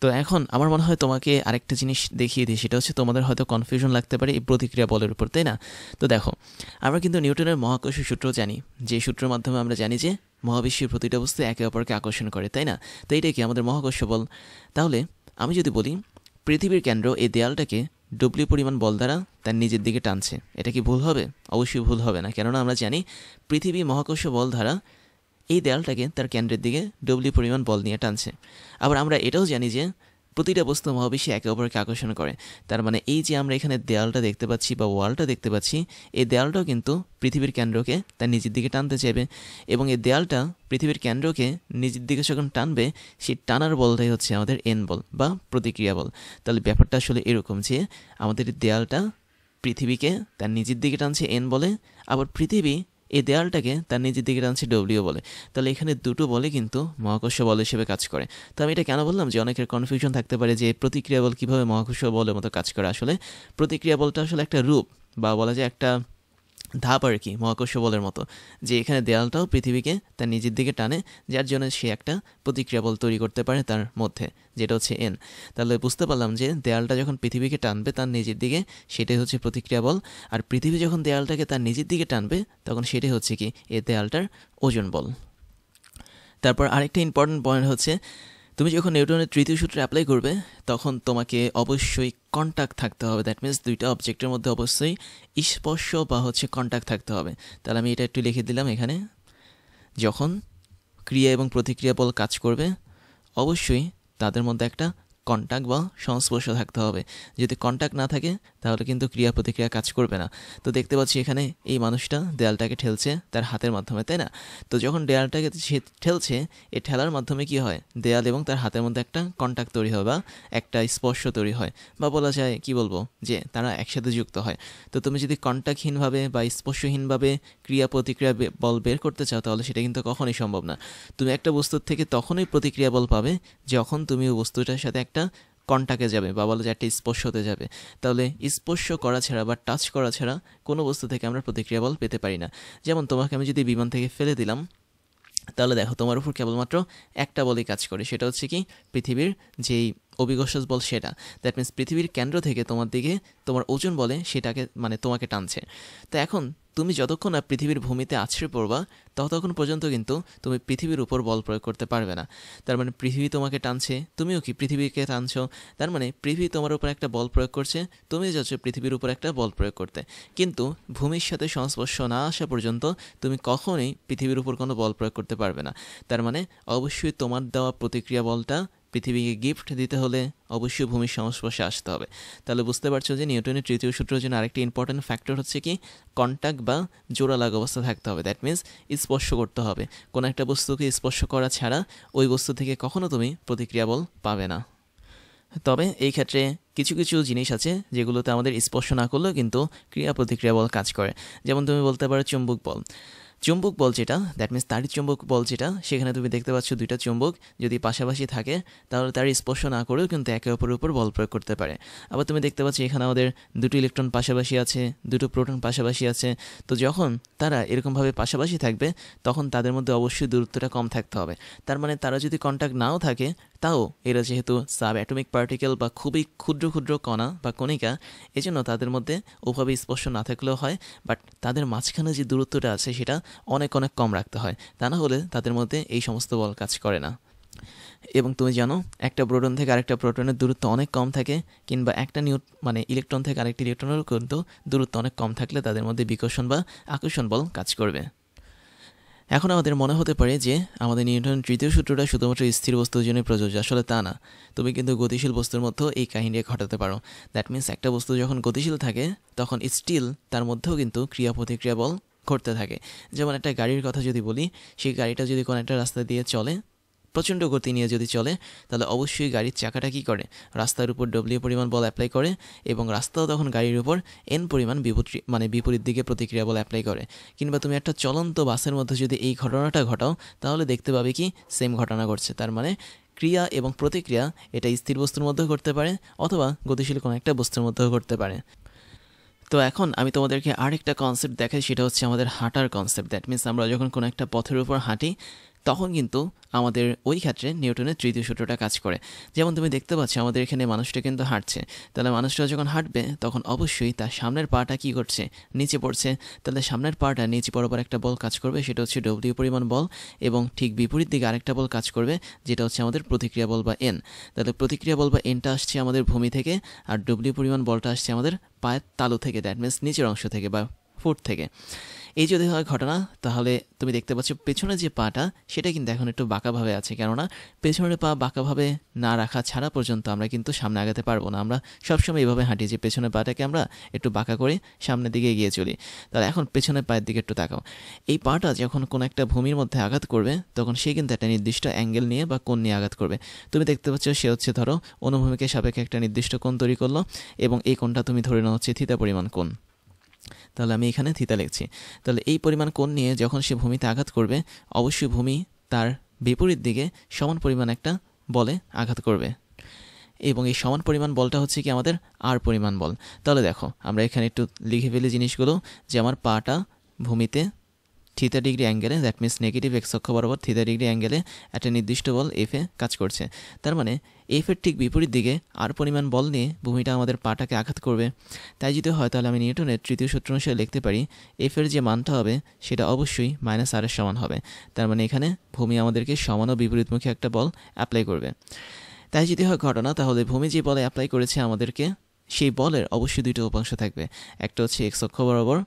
তো এখন আমার মনে হয় তোমাকে আরেকটা জিনিস দেখিয়ে দিই, সেটা হচ্ছে তোমাদের হয়তো কনফিউশন লাগতে পারে এই প্রতিক্রিয়া বলের উপর, তাই না? তো দেখো, আমরা কিন্তু নিউটনের মহাকর্ষ সূত্র জানি, যে সূত্রের মাধ্যমে আমরা জানি যে মহাবিশ্বের প্রতিটা বস্তু একে অপরকে আকর্ষণ করে, তাই না? তো এইটাই কি আমাদের মহাকর্ষ বল। তাহলে আমি যদি বলি পৃথিবীর কেন্দ্র এই দেয়ালটাকে ডব্লিউ পরিমাণ বল দ্বারা তার নিজের দিকে টানছে, এটা কি ভুল হবে? অবশ্যই ভুল হবে না, কেননা আমরা জানি পৃথিবী মহাকর্ষ বল দ্বারা এই দেয়ালটাকে তার কেন্দ্রের দিকে ডব্লিউ পরিমাণ বল নিয়ে টানছে। আবার আমরা এটাও জানি যে প্রতিটা বস্তু মহাবিশ্বে একে অপরকে আকর্ষণ করে। তার মানে এই যে আমরা এখানে দেয়ালটা দেখতে পাচ্ছি বা ওয়ালটা দেখতে পাচ্ছি, এই দেয়ালটাও কিন্তু পৃথিবীর কেন্দ্রকে তার নিজের দিকে টানতে চাইবে, এবং এই দেয়ালটা পৃথিবীর কেন্দ্রকে নিজের দিকে যখন টানবে, সেই টানার বলটাই হচ্ছে আমাদের এন বল বা প্রতিক্রিয়া বল। তাহলে ব্যাপারটা আসলে এরকম যে আমাদের দেয়ালটা পৃথিবীকে তার নিজের দিকে টানছে এন বলে, আবার পৃথিবী এই দেয়ালটাকে তার নিজের দিকে টানছে ডব্লিউ বলে। তাহলে এখানে দুটো বলে কিন্তু মহাকর্ষ বল হিসেবে কাজ করে। তো আমি এটা কেন বললাম যে অনেকের কনফিউশন থাকতে পারে যে প্রতিক্রিয়া বল কীভাবে মহাকর্ষ বলের মতো কাজ করে। আসলে প্রতিক্রিয়া বলটা আসলে একটা রূপ বা বলা যায় একটা ধাপ আর কি মহাকর্ষ বলের মতো, যে এখানে দেয়ালটাও পৃথিবীকে তার নিজের দিকে টানে, যার জন্য সে একটা প্রতিক্রিয়া বল তৈরি করতে পারে তার মধ্যে, যেটা হচ্ছে এন। তাহলে বুঝতে পারলাম যে দেয়ালটা যখন পৃথিবীকে টানবে তার নিজের দিকে, সেটাই হচ্ছে প্রতিক্রিয়া বল, আর পৃথিবী যখন দেয়ালটাকে তার নিজের দিকে টানবে তখন সেটাই হচ্ছে কি এই দেয়ালটার ওজন বল। তারপর আরেকটা ইম্পর্টেন্ট পয়েন্ট হচ্ছে, তুমি যখন নিউটনের তৃতীয় সূত্র অ্যাপ্লাই করবে তখন তোমাকে অবশ্যই কন্ট্যাক্ট থাকতে হবে। দ্যাট মিনস দুইটা অবজেক্টের মধ্যে অবশ্যই স্পর্শ বা হচ্ছে কন্ট্যাক্ট থাকতে হবে। তাহলে আমি এটা একটু লিখে দিলাম এখানে, যখন ক্রিয়া এবং প্রতিক্রিয়া বল কাজ করবে অবশ্যই তাদের মধ্যে একটা কন্ট্যাক্ট বা সংস্পর্শ থাকতে হবে। যদি কন্ট্যাক্ট না থাকে তাহলে কিন্তু ক্রিয়া প্রতিক্রিয়া কাজ করবে না। তো দেখতে পাচ্ছি এখানে এই মানুষটা দেয়ালটাকে ঠেলছে তার হাতের মাধ্যমে, তাই না? তো যখন দেয়ালটাকে সে ঠেলছে, এই ঠেলার মাধ্যমে কি হয়, দেয়াল এবং তার হাতের মধ্যে একটা কন্ট্যাক্ট তৈরি হয় বা একটা স্পর্শ তৈরি হয়, বা বলা যায় কি বলবো যে তারা একসাথে যুক্ত হয়। তো তুমি যদি কন্ট্যাক্টহীনভাবে বা স্পর্শহীনভাবে ক্রিয়া প্রতিক্রিয়া বল বের করতে চাও তাহলে সেটা কিন্তু কখনোই সম্ভব না। তুমি একটা বস্তুর থেকে তখনই প্রতিক্রিয়া বল পাবে যখন তুমি ওই বস্তুটার সাথে একটা কন্ট্যাক্টে যাবে বা বলা যায় একটা স্পর্শ হতে যাবে। তাহলে স্পর্শ করা ছাড়া বা টাচ করা ছাড়া কোনো বস্তু থেকে আমরা প্রতিক্রিয়া বল পেতে পারি না। যেমন তোমাকে আমি যদি বিমান থেকে ফেলে দিলাম, তাহলে দেখো তোমার উপর কেবলমাত্র একটা বলই কাজ করে, সেটা হচ্ছে কি পৃথিবীর যেই অভিঘর্ষজ বল সেটা। দ্যাট মিনস পৃথিবীর কেন্দ্র থেকে তোমার দিকে তোমার ওজন বলে সেটাকে মানে তোমাকে টানছে। তো এখন তুমি যতক্ষণ না পৃথিবীর ভূমিতে আছড়ে পড়বা ততক্ষণ পর্যন্ত কিন্তু তুমি পৃথিবীর উপর বল প্রয়োগ করতে পারবে না। তার মানে পৃথিবী তোমাকে টানছে, তুমিও কি পৃথিবীকে টানছো। তার মানে পৃথিবী তোমার উপর একটা বল প্রয়োগ করছে, তুমি যাচ্ছ পৃথিবীর উপর একটা বল প্রয়োগ করতে। কিন্তু ভূমির সাথে সংস্পর্শ না আসা পর্যন্ত তুমি কখনোই পৃথিবীর উপর কোনো বল প্রয়োগ করতে পারবে না। তার মানে অবশ্যই তোমার দেওয়া প্রতিক্রিয়া বলটা পৃথিবীকে গিফট দিতে হলে অবশ্যই ভূমির সংস্পর্শে আসতে হবে। তাহলে বুঝতে পারছো যে নিউটনের তৃতীয় সূত্রের জন্য আরেকটি ইম্পর্টেন্ট ফ্যাক্টর হচ্ছে কি কন্ট্যাক্ট বা জোড়া লাগা অবস্থা থাকতে হবে। দ্যাট মিনস স্পর্শ করতে হবে। কোনো একটা বস্তুকে স্পর্শ করা ছাড়া ওই বস্তু থেকে কখনো তুমি প্রতিক্রিয়া বল পাবে না। তবে এই ক্ষেত্রে কিছু কিছু জিনিস আছে যেগুলোতে আমাদের স্পর্শ না করলেও কিন্তু ক্রিয়া প্রতিক্রিয়া বল কাজ করে। যেমন তুমি বলতে পারো চুম্বক বল। চুম্বক বল যেটা, দ্যাট মিনস তাড়িৎ চুম্বক বল যেটা, সেখানে তুমি দেখতে পাচ্ছ দুইটা চুম্বক যদি পাশাপাশি থাকে তাহলে তার স্পর্শ না করেও কিন্তু একে অপরের উপর বল প্রয়োগ করতে পারে। আবার তুমি দেখতে পাচ্ছ এখানে আমাদের দুটো ইলেকট্রন পাশাপাশি আছে, দুটো প্রোটন পাশাপাশি আছে। তো যখন তারা এরকমভাবে পাশাপাশি থাকবে তখন তাদের মধ্যে অবশ্যই দূরত্বটা কম থাকতে হবে। তার মানে তারা যদি কন্ট্যাক্ট নাও থাকে তাও এরা যেহেতু সাব অ্যাটমিক পার্টিকেল বা খুবই ক্ষুদ্র ক্ষুদ্র কণা বা কণিকা, এজন্য তাদের মধ্যে ওভাবে স্পর্শ না থাকলেও হয়, বাট তাদের মাঝখানে যে দূরত্বটা আছে সেটা অনেক অনেক কম রাখতে হয়, তা না হলে তাদের মধ্যে এই সমস্ত বল কাজ করে না। এবং তুমি জানো একটা প্রোটন থেকে আরেকটা প্রোটনের দূরত্ব অনেক কম থাকে, কিংবা একটা ইলেকট্রন থেকে আরেকটি ইলেকট্রনেরও কিন্তু দূরত্ব অনেক কম থাকলে তাদের মধ্যে বিকর্ষণ বা আকর্ষণ বল কাজ করবে। এখন আমাদের মনে হতে পারে যে আমাদের নিউটনের তৃতীয় সূত্রটা শুধুমাত্র স্থির বস্তুর জন্য প্রযোজ্য। আসলে তা না, তুমি কিন্তু গতিশীল বস্তুর মধ্যেও এই কাহিনী ঘটাতে পারো। দ্যাট মিনস একটা বস্তু যখন গতিশীল থাকে তখন স্টিল তার মধ্যেও কিন্তু ক্রিয়া প্রতিক্রিয়া বল ঘটতে থাকে। যেমন একটা গাড়ির কথা যদি বলি, সেই গাড়িটা যদি কোনো একটা রাস্তা দিয়ে চলে, প্রচণ্ড গতি নিয়ে যদি চলে, তাহলে অবশ্যই গাড়ির চাকাটা কী করে, রাস্তার উপর ডব্লিউ পরিমাণ বল অ্যাপ্লাই করে, এবং রাস্তাও তখন গাড়ির উপর এন পরিমাণ বিপরীত দিকে প্রতিক্রিয়া বল অ্যাপ্লাই করে। কিংবা তুমি একটা চলন্ত বাসের মধ্যে যদি এই ঘটনাটা ঘটাও তাহলে দেখতে পাবে কি সেম ঘটনা ঘটছে। তার মানে ক্রিয়া এবং প্রতিক্রিয়া এটা স্থির বস্তুর মধ্যেও করতে পারে অথবা গতিশীল কোনো একটা বস্তুর মধ্যেও করতে পারে। তো এখন আমি তোমাদেরকে আরেকটা কনসেপ্ট দেখাই, সেটা হচ্ছে আমাদের হাঁটার কনসেপ্ট। দ্যাট মিনস আমরা যখন কোনো একটা পথের উপর হাঁটি তখন কিন্তু আমাদের ওই ক্ষেত্রে নিউটনের তৃতীয় সূত্রটা কাজ করে। যেমন তুমি দেখতে পাচ্ছ আমাদের এখানে মানুষটা কিন্তু হাঁটছে, তাহলে মানুষটা যখন হাঁটবে তখন অবশ্যই তার সামনের পাটা কী করছে, নিচে পড়ছে। তাহলে সামনের পাটা নিচে বরাবর একটা বল কাজ করবে, সেটা হচ্ছে ডব্লিউ পরিমাণ বল, এবং ঠিক বিপরীত দিকে আরেকটা বল কাজ করবে যেটা হচ্ছে আমাদের প্রতিক্রিয়া বল বা এন। তাহলে প্রতিক্রিয়া বল বা এনটা আসছে আমাদের ভূমি থেকে, আর ডব্লিউ পরিমাণ বলটা আসছে আমাদের পায়ের তালু থেকে, দ্যাট মিনস নিচের অংশ থেকে বা ফুট থেকে। এই যদি হয় ঘটনা, তাহলে তুমি দেখতে পাচ্ছ পেছনে যে পাটা সেটা কিন্তু এখন একটু বাঁকাভাবে আছে, কেননা পেছনের পা বাঁকাভাবে না রাখা ছাড়া পর্যন্ত আমরা কিন্তু সামনে আগাতে পারবো না। আমরা সবসময় এইভাবে হাঁটি যে পেছনের পাটাকে আমরা একটু বাঁকা করে সামনের দিকে এগিয়ে চলি। তাহলে এখন পেছনের পায়ের দিকে একটু তাকাও। এই পাটা যখন কোনো একটা ভূমির মধ্যে আঘাত করবে তখন সে কিন্তু একটা নির্দিষ্ট অ্যাঙ্গেল নিয়ে বা কোণ নিয়ে আঘাত করবে। তুমি দেখতে পাচ্ছ সে হচ্ছে ধরো অনুভূমিকে সাপেক্ষে একটা নির্দিষ্ট কোণ তৈরি করলো, এবং এই কোণটা তুমি ধরে নাও হচ্ছে থিতা পরিমাণ কোণ। তাহলে আমি এখানে থিতা লিখছি। তাহলে এই পরিমাণ কোণ নিয়ে যখন সে ভূমিতে আঘাত করবে অবশ্যই ভূমি তার বিপরীত দিকে সমান পরিমাণ একটা বলে আঘাত করবে, এবং এই সমান পরিমাণ বলটা হচ্ছে কি আমাদের আর পরিমাণ বল। তাহলে দেখো আমরা এখানে একটু লিখে ফেলি জিনিসগুলো, যে আমার পাটা ভূমিতে থিতা ডিগ্রি অ্যাঙ্গেলে, দ্যাট মিনস নেগেটিভ এক্স অক্ষ বরাবর থিতা ডিগ্রি অ্যাঙ্গেলে একটা নির্দিষ্ট বল এফে কাজ করছে। তার মানে এফের ঠিক বিপরীত দিকে আর পরিমাণ বল নিয়ে ভূমিটা আমাদের পাটাকে আঘাত করবে। তাই যদি হয় তাহলে আমি নিউটনের তৃতীয় সূত্র অনুসারে লিখতে পারি এফের যে মানটা হবে সেটা অবশ্যই মাইনাস আর এর সমান হবে। তার মানে এখানে ভূমি আমাদেরকে সমান ও বিপরীতমুখী একটা বল অ্যাপ্লাই করবে। তাই যদি হয় ঘটনা, তাহলে ভূমি যে বলে অ্যাপ্লাই করেছে আমাদেরকে, সেই বলের অবশ্যই দুইটা উপাংশ থাকবে। একটা হচ্ছে এক্স অক্ষ বরাবর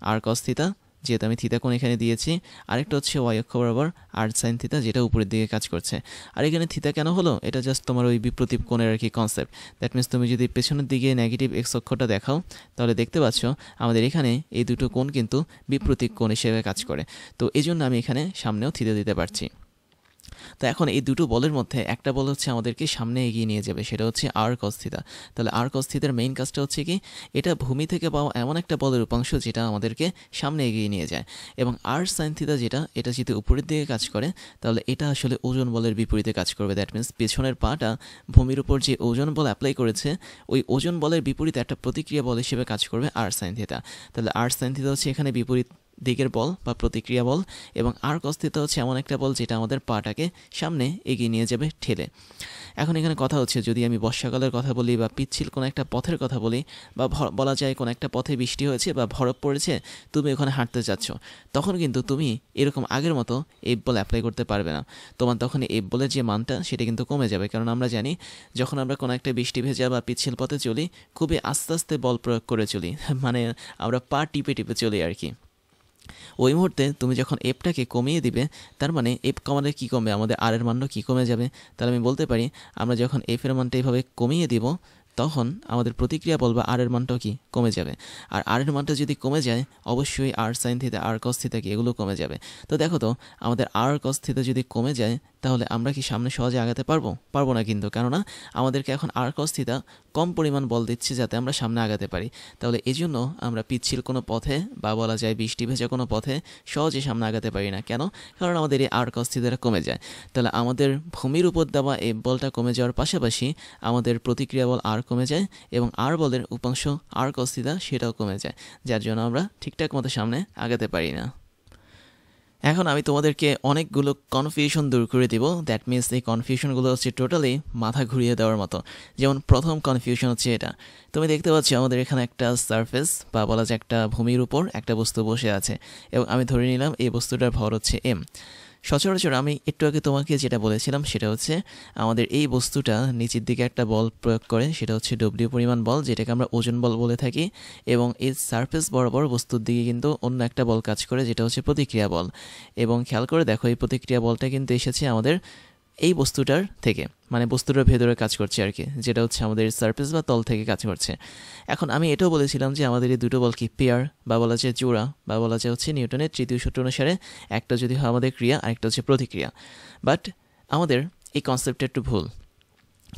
আর কস থিতা, যেহেতু আমি থিতা কোণ এখানে দিয়েছি, আরেকটা হচ্ছে ওয়াই অক্ষ বরাবর আর সাইন থিতা, যেটা উপরের দিকে কাজ করছে। আর এখানে থিতা কেন হলো, এটা জাস্ট তোমার ওই বিপ্রতীপ কোণের আর কি কনসেপ্ট। দ্যাট মিনস তুমি যদি পেছনের দিকে নেগেটিভ এক্স অক্ষটা দেখাও তাহলে দেখতে পাচ্ছ আমাদের এখানে এই দুটো কোণ কিন্তু বিপ্রতীপ কোণ হিসেবে কাজ করে। তো এই জন্য আমি এখানে সামনেও থিতা দিতে পারছি। তো এখন এই দুটো বলের মধ্যে একটা বল হচ্ছে আমাদেরকে সামনে এগিয়ে নিয়ে যাবে, সেটা হচ্ছে আর কস থিতা। তাহলে আর কস থিতার মেইন কাজটা হচ্ছে কি, এটা ভূমি থেকে পাওয়া এমন একটা বলের উপাংশ যেটা আমাদেরকে সামনে এগিয়ে নিয়ে যায়। এবং আর সাইন থিতা যেটা, এটা যদি উপরের দিকে কাজ করে তাহলে এটা আসলে ওজন বলের বিপরীতে কাজ করবে। দ্যাট মিনস পেছনের পাটা ভূমির উপর যে ওজন বল অ্যাপ্লাই করেছে ওই ওজন বলের বিপরীতে একটা প্রতিক্রিয়া বল হিসেবে কাজ করবে আর সাইন থিতা। তাহলে আর সাইন থিতা হচ্ছে এখানে বিপরীত দিকের বল বা প্রতিক্রিয়া বল, এবং আর কস থিটা হচ্ছে এমন একটা বল যেটা আমাদের পাটাকে সামনে এগিয়ে নিয়ে যাবে ঠেলে। এখন এখানে কথা হচ্ছে, যদি আমি বর্ষাকালের কথা বলি বা পিচ্ছিল কোনো একটা পথের কথা বলি, বা বলা যায় কোনো একটা পথে বৃষ্টি হয়েছে বা বরফ পড়েছে, তুমি ওখানে হাঁটতে যাচ্ছ, তখন কিন্তু তুমি এরকম আগের মতো এফ বল অ্যাপ্লাই করতে পারবে না। তোমার তখন এফ বলের যে মানটা সেটা কিন্তু কমে যাবে, কারণ আমরা জানি যখন আমরা কোনো একটা বৃষ্টি ভেজা বা পিচ্ছিল পথে চলি খুবই আস্তে আস্তে বল প্রয়োগ করে চলি, মানে আমরা পা টিপে টিপে চলি আর কি। ওই মুহূর্তে তুমি যখন এফটাকে কমিয়ে দিবে, তার মানে এফ কমালে কী কমবে, আমাদের আর এর মানও কী কমে যাবে। তাহলে আমি বলতে পারি আমরা যখন এফ এর মানটা এইভাবে কমিয়ে দিব তখন আমাদের প্রতিক্রিয়া বল বা আর এর মানটাও কি কমে যাবে। আর আর এর মানটা যদি কমে যায় অবশ্যই আর সাইন থিতা আর কস থিতা কি এগুলো কমে যাবে। তো দেখো তো আমাদের আর কস থিতা যদি কমে যায় তাহলে আমরা কি সামনে সহজে আগাতে পারবো? পারবো না কিন্তু, কেননা আমাদেরকে এখন r cos থিটা কম পরিমাণ বল দিচ্ছে যাতে আমরা সামনে আগাতে পারি। তাহলে এজন্য আমরা পিচ্ছিল কোনো পথে বা বলা যায় বৃষ্টি ভেজা কোনো পথে সহজে সামনে আগাতে পারি না। কেন? কারণ আমাদের এই r cos থিটাটা কমে যায়। তাহলে আমাদের ভূমির উপর দেওয়া এই বলটা কমে যাওয়ার পাশাপাশি আমাদের প্রতিক্রিয়া বল r কমে যায় এবং r বলের উপাংশ r cos থিটা সেটাও কমে যায়, যার জন্য আমরা ঠিকঠাক মতো সামনে আগাতে পারি না। এখন আমি তোমাদেরকে অনেকগুলো কনফিউশন দূর করে দিব। দ্যাট মিনস এই কনফিউশনগুলো হচ্ছে টোটালি মাথা ঘুরিয়ে দেওয়ার মতো। যেমন প্রথম কনফিউশন হচ্ছে এটা, তুমি দেখতে পাচ্ছ আমাদের এখানে একটা সারফেস বা বলা যায় একটা ভূমির উপর একটা বস্তু বসে আছে এবং আমি ধরে নিলাম এই বস্তুটার ভর হচ্ছে m। সচরাচর আমি একটু আগে তোমাকে যেটা বলেছিলাম সেটা হচ্ছে আমাদের এই বস্তুটা নিচের দিকে একটা বল প্রয়োগ করে, সেটা হচ্ছে ডব্লিউ পরিমাণ বল, যেটাকে আমরা ওজন বল বলে থাকি। এবং এই সারফেস বরাবর বস্তুর দিকে কিন্তু অন্য একটা বল কাজ করে, যেটা হচ্ছে প্রতিক্রিয়া বল। এবং খেয়াল করে দেখো এই প্রতিক্রিয়া বলটা কিন্তু এসেছে আমাদের এই বস্তুটার থেকে, মানে বস্তুটার ভেতরে কাজ করছে আর কি, যেটা হচ্ছে আমাদের সারফেস বা তল থেকে কাজ করছে। এখন আমি এটাও বলেছিলাম যে আমাদের এই দুটো বল কি পেয়ার বা বলা যায় জোড়া বা বলা যায় হচ্ছে নিউটনের তৃতীয় সূত্র অনুসারে একটা যদি হয় আমাদের ক্রিয়া আরেকটা হচ্ছে প্রতিক্রিয়া। বাট আমাদের এই কনসেপ্টটা একটু ভুল।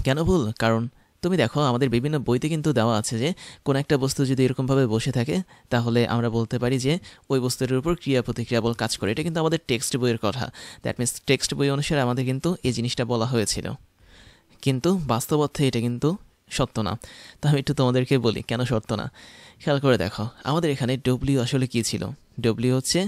কেন ভুল? কারণ তুমি দেখো আমাদের বিভিন্ন বইতে কিন্তু দেওয়া আছে যে কোনো একটা বস্তু যদি এরকমভাবে বসে থাকে তাহলে আমরা বলতে পারি যে ওই বস্তুটার উপর ক্রিয়া প্রতিক্রিয়া বল কাজ করে। এটা কিন্তু আমাদের টেক্সট বইয়ের কথা। দ্যাট মিনস টেক্সট বই অনুসারে আমাদের কিন্তু এই জিনিসটা বলা হয়েছিল, কিন্তু বাস্তব অর্থে এটা কিন্তু সত্য না। তো আমি একটু তোমাদেরকে বলি কেন সত্য না। খেয়াল করে দেখো আমাদের এখানে ডব্লিউ আসলে কী ছিল? ডব্লিউ হচ্ছে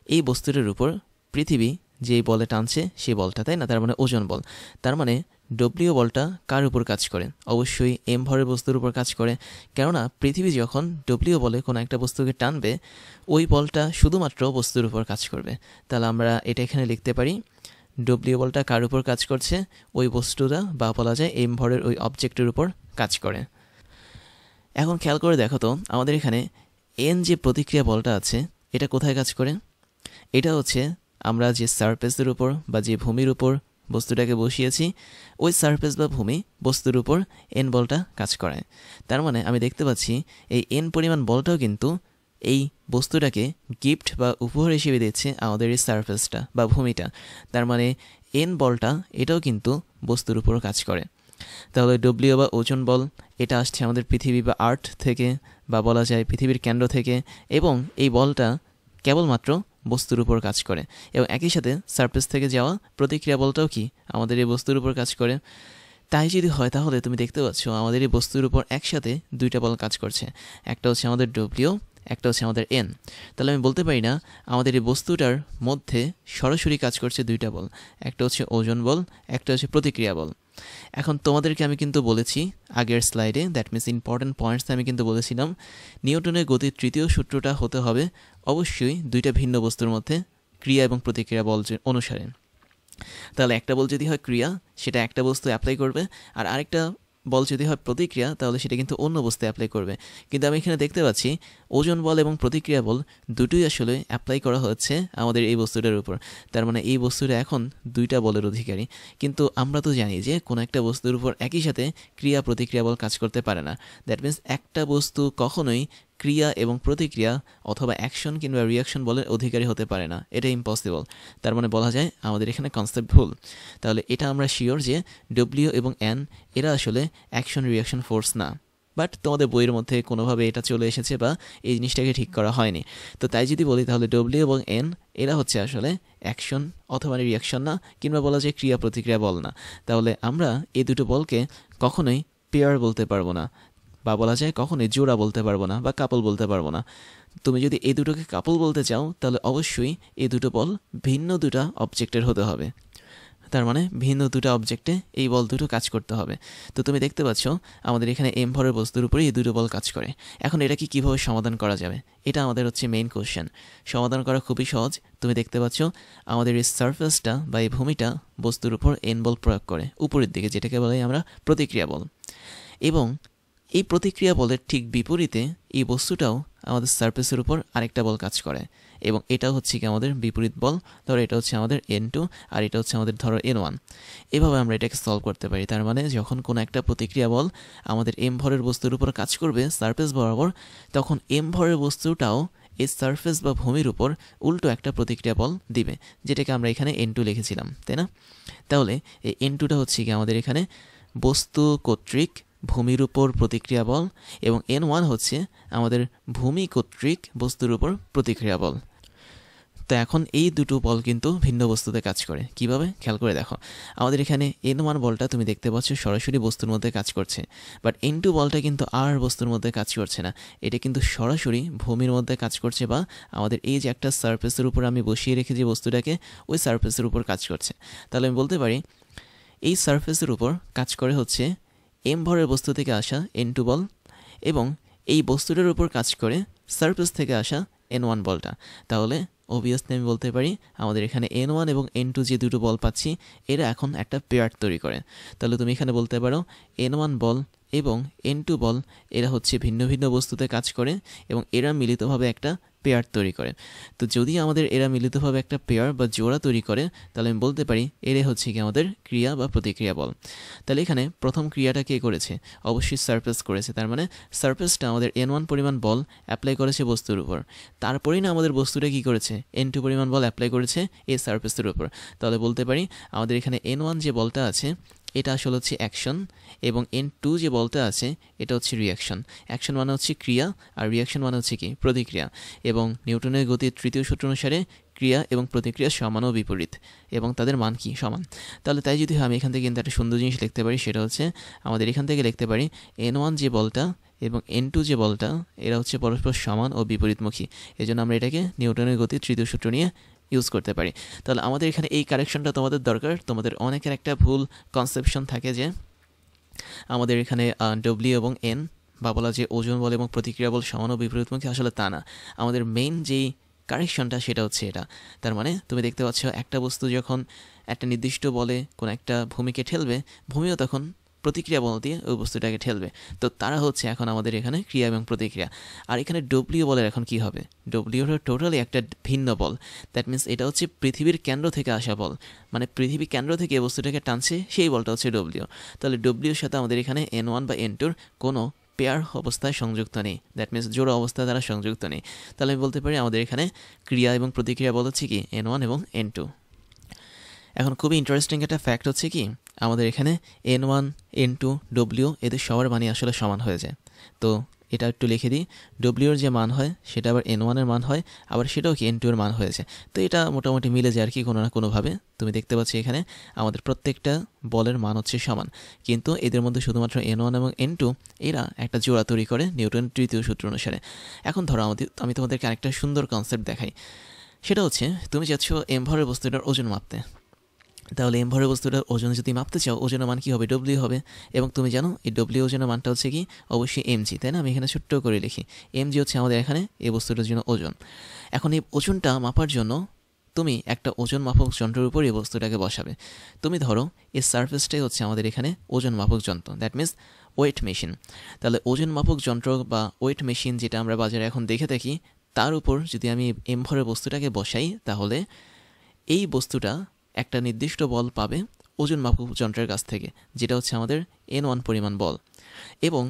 এই বস্তুটার উপর পৃথিবী যেই বলে টানছে সেই বলটা, তাই না? তার মানে ওজন বল। তার মানে ডব্লিউ বলটা কার উপর কাজ করে? অবশ্যই এম ভরের বস্তুর উপর কাজ করে, কেননা পৃথিবী যখন ডব্লিউ বলে কোনো একটা বস্তুকে টানবে ওই বলটা শুধুমাত্র বস্তুর উপর কাজ করবে। তাহলে আমরা এটা এখানে লিখতে পারি ডব্লিউ বলটা কার উপর কাজ করছে? ওই বস্তুটা বা বলা যায় এম ভরের ওই অবজেক্টের উপর কাজ করে। এখন খেয়াল করে দেখো তো আমাদের এখানে এন যে প্রতিক্রিয়া বলটা আছে এটা কোথায় কাজ করে? এটা হচ্ছে আমরা যে সারফেসের উপর বা যে ভূমির উপর বস্তুটাকে বসিয়েছি ওই সারফেস বা ভূমি বস্তুর উপর এন বলটা কাজ করে। তার মানে আমি দেখতে পাচ্ছি এই এন পরিমাণ বলটাও কিন্তু এই বস্তুটাকে গিফট বা উপহার হিসেবে দিচ্ছে আমাদের এই সারফেসটা বা ভূমিটা। তার মানে এন বলটা এটাও কিন্তু বস্তুর উপর কাজ করে। তাহলে ডব্লিউ বা ওজন বল এটা আসছে আমাদের পৃথিবী বা আর্থ থেকে বা বলা যায় পৃথিবীর কেন্দ্র থেকে, এবং এই বলটা কেবলমাত্র বস্তুর উপর কাজ করে। এবং একই সাথে সারফেস থেকে যাওয়া প্রতিক্রিয়া বলটাও কি আমাদের এই বস্তুর উপর কাজ করে। তাই যদি হয় তাহলে তুমি দেখতে পাচ্ছ আমাদের এই বস্তুর উপর একসাথে দুইটা বল কাজ করছে, একটা হচ্ছে আমাদের ডব্লিউ, একটা হচ্ছে আমাদের এন। তাহলে আমি বলতে পারি না আমাদের এই বস্তুটার মধ্যে সরাসরি কাজ করছে দুইটা বল, একটা হচ্ছে ওজন বল, একটা হচ্ছে প্রতিক্রিয়া বল। এখন তোমাদেরকে আমি কিন্তু বলেছি আগের স্লাইডে, দ্যাট মিনস ইম্পর্টেন্ট পয়েন্টস আমি কিন্তু বলেছিলাম নিউটনের গতির তৃতীয় সূত্রটা হতে হবে অবশ্যই দুইটা ভিন্ন বস্তুর মধ্যে ক্রিয়া এবং প্রতিক্রিয়া বল অনুসারে। তাহলে একটা বল যদি হয় ক্রিয়া সেটা একটা বস্তু অ্যাপ্লাই করবে, আর আরেকটা বল যদি হয় প্রতিক্রিয়া তাহলে সেটা কিন্তু অন্য বস্তু অ্যাপ্লাই করবে। কিন্তু আমি এখানে দেখতে পাচ্ছি ওজন বল এবং প্রতিক্রিয়া বল দুটোই আসলে অ্যাপ্লাই করা হচ্ছে আমাদের এই বস্তুটার উপর। তার মানে এই বস্তুটা এখন দুইটা বলের অধিকারী। কিন্তু আমরা তো জানি যে কোনো একটা বস্তুর উপর একই সাথে ক্রিয়া প্রতিক্রিয়া বল কাজ করতে পারে না। দ্যাট মিনস একটা বস্তু কখনোই ক্রিয়া এবং প্রতিক্রিয়া অথবা অ্যাকশন কিংবা রিয়াকশন বলের অধিকারী হতে পারে না, এটা ইম্পসিবল। তার মানে বলা যায় আমাদের এখানে কনসেপ্ট ভুল। তাহলে এটা আমরা শিওর যে ডব্লিউ এবং এন এরা আসলে অ্যাকশন রিয়াকশন ফোর্স না। বাট তোমাদের বইয়ের মধ্যে কোনোভাবে এটা চলে এসেছে বা এই জিনিসটাকে ঠিক করা হয়নি। তো তাই যদি বলি তাহলে ডব্লিউ এবং এন এরা হচ্ছে আসলে অ্যাকশন অথবা রিয়াকশন না, কিংবা বলা যায় ক্রিয়া প্রতিক্রিয়া বল না। তাহলে আমরা এই দুটো বলকে কখনোই পেয়ার বলতে পারবো না, বা বলা যায় কখনোই জোড়া বলতে পারবো না বা কাপল বলতে পারবো না। তুমি যদি এই দুটোকে কাপল বলতে চাও তাহলে অবশ্যই এই দুটো বল ভিন্ন দুটা অবজেক্টের হতে হবে। তার মানে ভিন্ন দুটো অবজেক্টে এই বল দুটো কাজ করতে হবে। তো তুমি দেখতে পাচ্ছ আমাদের এখানে এম ভরের বস্তুর উপরে এই দুটো বল কাজ করে। এখন এটা কি কীভাবে সমাধান করা যাবে, এটা আমাদের হচ্ছে মেইন কোশ্চেন। সমাধান করা খুবই সহজ। তুমি দেখতে পাচ্ছ আমাদের এই সারফেসটা বা এই ভূমিটা বস্তুর উপর এন বল প্রয়োগ করে উপরের দিকে, যেটাকে বলে আমরা প্রতিক্রিয়া বল। এবং এই প্রতিক্রিয়া বলের ঠিক বিপরীতে এই বস্তুটাও আমাদের সারফেসের উপর আরেকটা বল কাজ করে, এবং এটা হচ্ছে কি আমাদের বিপরীত বল। ধরো এটা হচ্ছে আমাদের N2 আর এটা হচ্ছে আমাদের ধরো N1। এভাবে আমরা এটাকে সলভ করতে পারি। তার মানে যখন কোনো একটা প্রতিক্রিয়া বল আমাদের এম ভরের বস্তুর উপর কাজ করবে সারফেস বরাবর, তখন এম ভরের বস্তুটাও এই সারফেস বা ভূমির উপর উল্টো একটা প্রতিক্রিয়া বল দিবে, যেটাকে আমরা এখানে N2 লিখেছিলাম, তাই না? তাহলে এই N2টা হচ্ছে কি আমাদের এখানে বস্তু কর্তৃক ভূমির উপর প্রতিক্রিয়া বল, এবং N1 হচ্ছে আমাদের ভূমি কর্তৃক বস্তুর উপর প্রতিক্রিয়া বল। তো এখন এই দুটো বল কিন্তু ভিন্ন বস্তুতে কাজ করে। কিভাবে? খেয়াল করে দেখো। আমাদের এখানে N1 বলটা তুমি দেখতে পাচ্ছ সরাসরি বস্তুর মধ্যে কাজ করছে, বাট N2 বলটা কিন্তু আর বস্তুর মধ্যে কাজ করছে না, এটা কিন্তু সরাসরি ভূমির মধ্যে কাজ করছে, বা আমাদের এই যে একটা সারফেসের উপর আমি বসিয়ে রেখেছি বস্তুটাকে, ওই সারফেসের উপর কাজ করছে। তাহলে আমি বলতে পারি এই সারফেসের উপর কাজ করে হচ্ছে m ভরের বস্তু থেকে আসা N2 বল, এবং এই বস্তুটার উপর কাজ করে সারফেস থেকে আসা N1 বলটা। তাহলে অবভিয়াসলি আমি বলতে পারি আমাদের এখানে N1 এবং N2 যে দুটো বল পাচ্ছি, এরা এখন একটা পেয়ার তৈরি করে। তাহলে তুমি এখানে বলতে পারো N1 বল এবং N2 বল এরা হচ্ছে ভিন্ন ভিন্ন বস্তুতে কাজ করে, এবং এরা মিলিতভাবে একটা পেয়ার তৈরি করে। তো যদি আমাদের এরা মিলিতভাবে একটা পেয়ার বা জোড়া তৈরি করে, তাহলে আমি বলতে পারি এরা হচ্ছে কি আমাদের ক্রিয়া বা প্রতিক্রিয়া বল। তাহলে এখানে প্রথম ক্রিয়াটা কে করেছে? অবশ্যই সারফেস করেছে। তার মানে সারফেসটা আমাদের N1 পরিমাণ বল অ্যাপ্লাই করেছে বস্তুর উপর, তারপরেই না আমাদের বস্তুটা কি করেছে? N2 পরিমাণ বল অ্যাপ্লাই করেছে এই সারফেসের উপর। তাহলে বলতে পারি আমাদের এখানে N1 যে বলটা আছে এটা আসলে হচ্ছে অ্যাকশন, এবং N2 যে বলটা আছে এটা হচ্ছে রিয়াকশন। অ্যাকশন মানে হচ্ছে ক্রিয়া, আর রিয়াকশন মানে হচ্ছে কি? প্রতিক্রিয়া। এবং নিউটনের গতির তৃতীয় সূত্র অনুসারে ক্রিয়া এবং প্রতিক্রিয়া সমান ও বিপরীত, এবং তাদের মান কি? সমান। তাহলে তাই যদি আমি এখান থেকে কিন্তু একটা সুন্দর জিনিস লিখতে পারি, সেটা হচ্ছে আমাদের এখান থেকে লিখতে পারি N1 যে বলটা এবং N2 যে বলটা এরা হচ্ছে পরস্পর সমান ও বিপরীতমুখী। এই জন্য আমরা এটাকে নিউটনের গতির তৃতীয় সূত্র নিয়ে ইউজ করতে পারি। তাহলে আমাদের এখানে এই কারেকশনটা তোমাদের দরকার। তোমাদের অনেকের একটা ভুল কনসেপশন থাকে যে আমাদের এখানে ডব্লিউ এবং এন বা বলা যে ওজন বল এবং প্রতিক্রিয়া বল সমান ও বিপরীতমুখী, আসলে তা না। আমাদের মেইন যেই কারেকশনটা সেটা হচ্ছে এটা। তার মানে তুমি দেখতে পাচ্ছ একটা বস্তু যখন একটা নির্দিষ্ট বলে কোনো একটা ভূমিকে ঠেলবে, ভূমিও তখন প্রতিক্রিয়া বল দিয়ে ওই বস্তুটাকে ঠেলবে। তো তারা হচ্ছে এখন আমাদের এখানে ক্রিয়া এবং প্রতিক্রিয়া। আর এখানে ডব্লিউ বলের এখন কি হবে? ডব্লিউ হলো টোটালি একটা ভিন্ন বল। দ্যাট মিনস এটা হচ্ছে পৃথিবীর কেন্দ্র থেকে আসা বল, মানে পৃথিবীর কেন্দ্র থেকে এই বস্তুটাকে টানছে, সেই বলটা হচ্ছে ডব্লিউ। তাহলে ডব্লিউর সাথে আমাদের এখানে N1 বা N2 কোনো পেয়ার অবস্থায় সংযুক্ত নেই, দ্যাট মিনস জোড়া অবস্থায় তারা সংযুক্ত নেই। তাহলে আমি বলতে পারি আমাদের এখানে ক্রিয়া এবং প্রতিক্রিয়া বল হচ্ছে কি? N1 এবং N2। এখন খুবই ইন্টারেস্টিং একটা ফ্যাক্ট হচ্ছে কি, আমাদের এখানে N1, N2, ডব্লিউ এদের সবার মানই আসলে সমান হয়ে যায়। তো এটা একটু লিখে দিই, ডব্লিউর যে মান হয় সেটা আবার N1 এর মান হয়, আবার সেটাও কি N2 এর মান হয়েছে। তো এটা মোটামুটি মিলে যায় আর কি কোনো না কোনোভাবে। তুমি দেখতে পাচ্ছ এখানে আমাদের প্রত্যেকটা বলের মান হচ্ছে সমান, কিন্তু এদের মধ্যে শুধুমাত্র N1 এবং N2 এরা একটা জোড়া তৈরি করে নিউটনের তৃতীয় সূত্র অনুসারে। এখন ধরো আমি তোমাদেরকে আরেকটা সুন্দর কনসেপ্ট দেখাই। সেটা হচ্ছে তুমি চাচ্ছ m ভরের বস্তুটার ওজন মাপতে। তাহলে m ভরের বস্তুটার ওজন যদি মাপতে চাও, ওজনের মান কী হবে? ডব্লিউ হবে। এবং তুমি জানো এই ডব্লিউ ওজনের মানটা হচ্ছে কি? অবশ্যই mg, তাই না? আমি এখানে ছোট্ট করে লিখি mg হচ্ছে আমাদের এখানে এই বস্তুটার জন্য ওজন। এখন এই ওজনটা মাপার জন্য তুমি একটা ওজন মাপক যন্ত্রের উপর এই বস্তুটাকে বসাবে। তুমি ধরো এই সারফেসটাই হচ্ছে আমাদের এখানে ওজন মাপক যন্ত্র, দ্যাট মিনস ওয়েট মেশিন। তাহলে ওজন মাপক যন্ত্র বা ওয়েট মেশিন যেটা আমরা বাজারে এখন দেখে থাকি, তার উপর যদি আমি m ভরের বস্তুটাকে বসাই, তাহলে এই বস্তুটা একটা নির্দিষ্ট বল পাবে ওজন মাপক যন্ত্রের কাছ থেকে, যেটা হচ্ছে আমাদের N1 পরিমাণ বল, এবং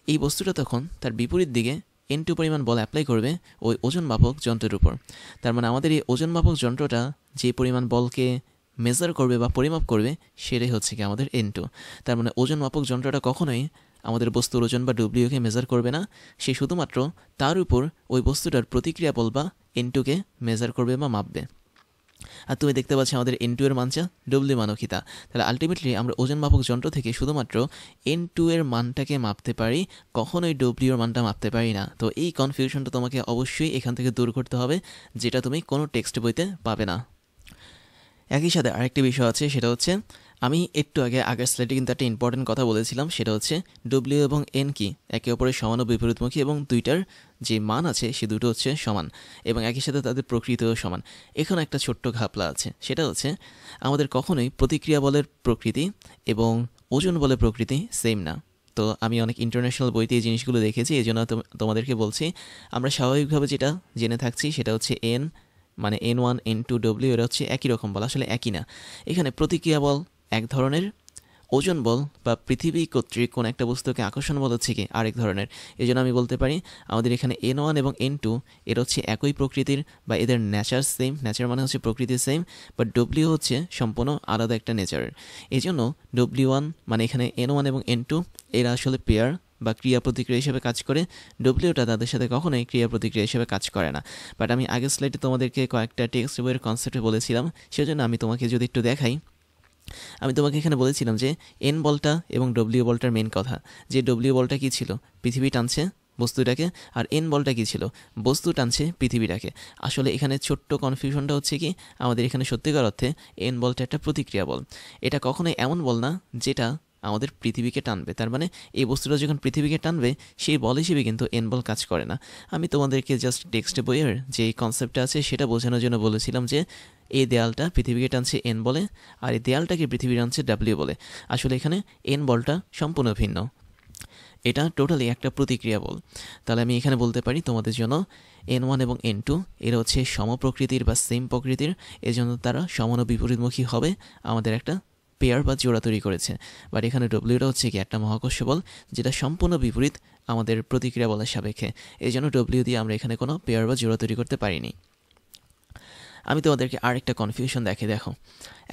এই বস্তুটা তখন তার বিপরীত দিকে N2 পরিমাণ বল অ্যাপ্লাই করবে ওই ওজন মাপক যন্ত্রের উপর। তার মানে আমাদের এই ওজন মাপক যন্ত্রটা যে পরিমাণ বলকে মেজার করবে বা পরিমাপ করবে, সেটাই হচ্ছে কি আমাদের N2। তার মানে ওজন মাপক যন্ত্রটা কখনোই আমাদের বস্তুর ওজন বা ডব্লিউকে মেজার করবে না, সে শুধুমাত্র তার উপর ওই বস্তুটার প্রতিক্রিয়া বল বা N2কে মেজার করবে বা মাপবে। আর তুমি দেখতে পাচ্ছ আমাদের N2 এর মানটা ডব্লিউ মানও কি তা। তাহলে আলটিমেটলি আমরা ওজন মাপক যন্ত্র থেকে শুধুমাত্র N2 এর মানটাকে মাপতে পারি, কখনোই ডব্লিউ এর মানটা মাপতে পারি না। তো এই কনফিউশনটা তোমাকে অবশ্যই এখান থেকে দূর করতে হবে, যেটা তুমি কোনো টেক্সট বইতে পাবে না। একই সাথে আরেকটি বিষয় আছে, সেটা হচ্ছে আমি একটু আগের স্লাইডে কিন্তু একটা ইম্পর্টেন্ট কথা বলেছিলাম, সেটা হচ্ছে ডব্লিউ এবং এন কি একে অপরের সমান ও বিপরীতমুখী, এবং দুইটার যে মান আছে সে দুটো হচ্ছে সমান, এবং একই সাথে তাদের প্রকৃতিও সমান। এখানে একটা ছোট্ট ঘাপলা আছে, সেটা হচ্ছে আমাদের কখনোই প্রতিক্রিয়া বলের প্রকৃতি এবং ওজন বলের প্রকৃতি সেম না। তো আমি অনেক ইন্টারন্যাশনাল বইতে এই জিনিসগুলো দেখেছি, এই জন্য তোমাদেরকে বলছি। আমরা স্বাভাবিকভাবে যেটা জেনে থাকছি সেটা হচ্ছে এন মানে N1, N2, ডব্লিউ এরা হচ্ছে একই রকম বল, আসলে একই না। এখানে প্রতিক্রিয়া বল এক ধরনের, ওজন বল বা পৃথিবী কর্তৃক কোনো একটা বস্তুকে আকর্ষণ বল হচ্ছে কি আরেক ধরনের। এই জন্য আমি বলতে পারি আমাদের এখানে N1 এবং N2 এর হচ্ছে একই প্রকৃতির বা এদের নেচার সেম, নেচার মানে হচ্ছে প্রকৃতি সেম, বাট ডব্লিউ হচ্ছে সম্পূর্ণ আলাদা একটা নেচারের। এই জন্য W1 মানে এখানে N1 এবং N2 এরা আসলে পেয়ার বা ক্রিয়া প্রতিক্রিয়া হিসেবে কাজ করে, ডব্লিউটা তাদের সাথে কখনোই ক্রিয়া প্রতিক্রিয়া হিসেবে কাজ করে না। বাট আমি আগের স্লাইডে তোমাদেরকে কয়েকটা টেক্সট বইয়ের কনসেপ্টে বলেছিলাম, সেজন্য আমি তোমাকে যদি একটু দেখাই, আমি তোমাকে এখানে বলেছিলাম যে এন বলটা এবং ডব্লিউ বলটার মেন কথা, যে ডব্লিউ বলটা কী ছিল, পৃথিবী টানছে বস্তুটাকে, আর এন বলটা কী ছিল, বস্তু টানছে পৃথিবীটাকে। আসলে এখানে ছোট্ট কনফিউশনটা হচ্ছে কি, আমাদের এখানে সত্যিকার অর্থে এন বলটা একটা প্রতিক্রিয়া বল। এটা কখনোই এমন বল না যেটা আমাদের পৃথিবীকে টানবে, তার মানে এই বস্তুটা যখন পৃথিবীকে টানবে সেই বল হিসেবে কিন্তু এন বল কাজ করে না। আমি তোমাদেরকে জাস্ট টেক্সট বইয়ের যে কনসেপ্টটা আছে সেটা বোঝানোর জন্য বলেছিলাম যে এই দেয়ালটা পৃথিবীকে টানছে এন বলে, আর এই দেয়ালটাকে পৃথিবী টানছে ডাব্লিউ বলে। আসলে এখানে এন বলটা সম্পূর্ণ ভিন্ন, এটা টোটালি একটা প্রতিক্রিয়া বল। তাহলে আমি এখানে বলতে পারি তোমাদের জন্য N1 এবং N2 এরা হচ্ছে সমপ্রকৃতির বা সেম প্রকৃতির, এজন্য তারা সমান ও বিপরীতমুখী হবে, আমাদের একটা পেয়ার বা জোড়া তৈরি করেছে। বাট এখানে ডব্লিউটা হচ্ছে কি একটা মহাকর্ষ বল, যেটা সম্পূর্ণ বিপরীত আমাদের প্রতিক্রিয়া বলের সাপেক্ষে। এই জন্য ডব্লিউ দিয়ে আমরা এখানে কোনো পেয়ার বা জোড়া তৈরি করতে পারিনি। আমি তোমাদেরকে আরেকটা কনফিউশন দেখো,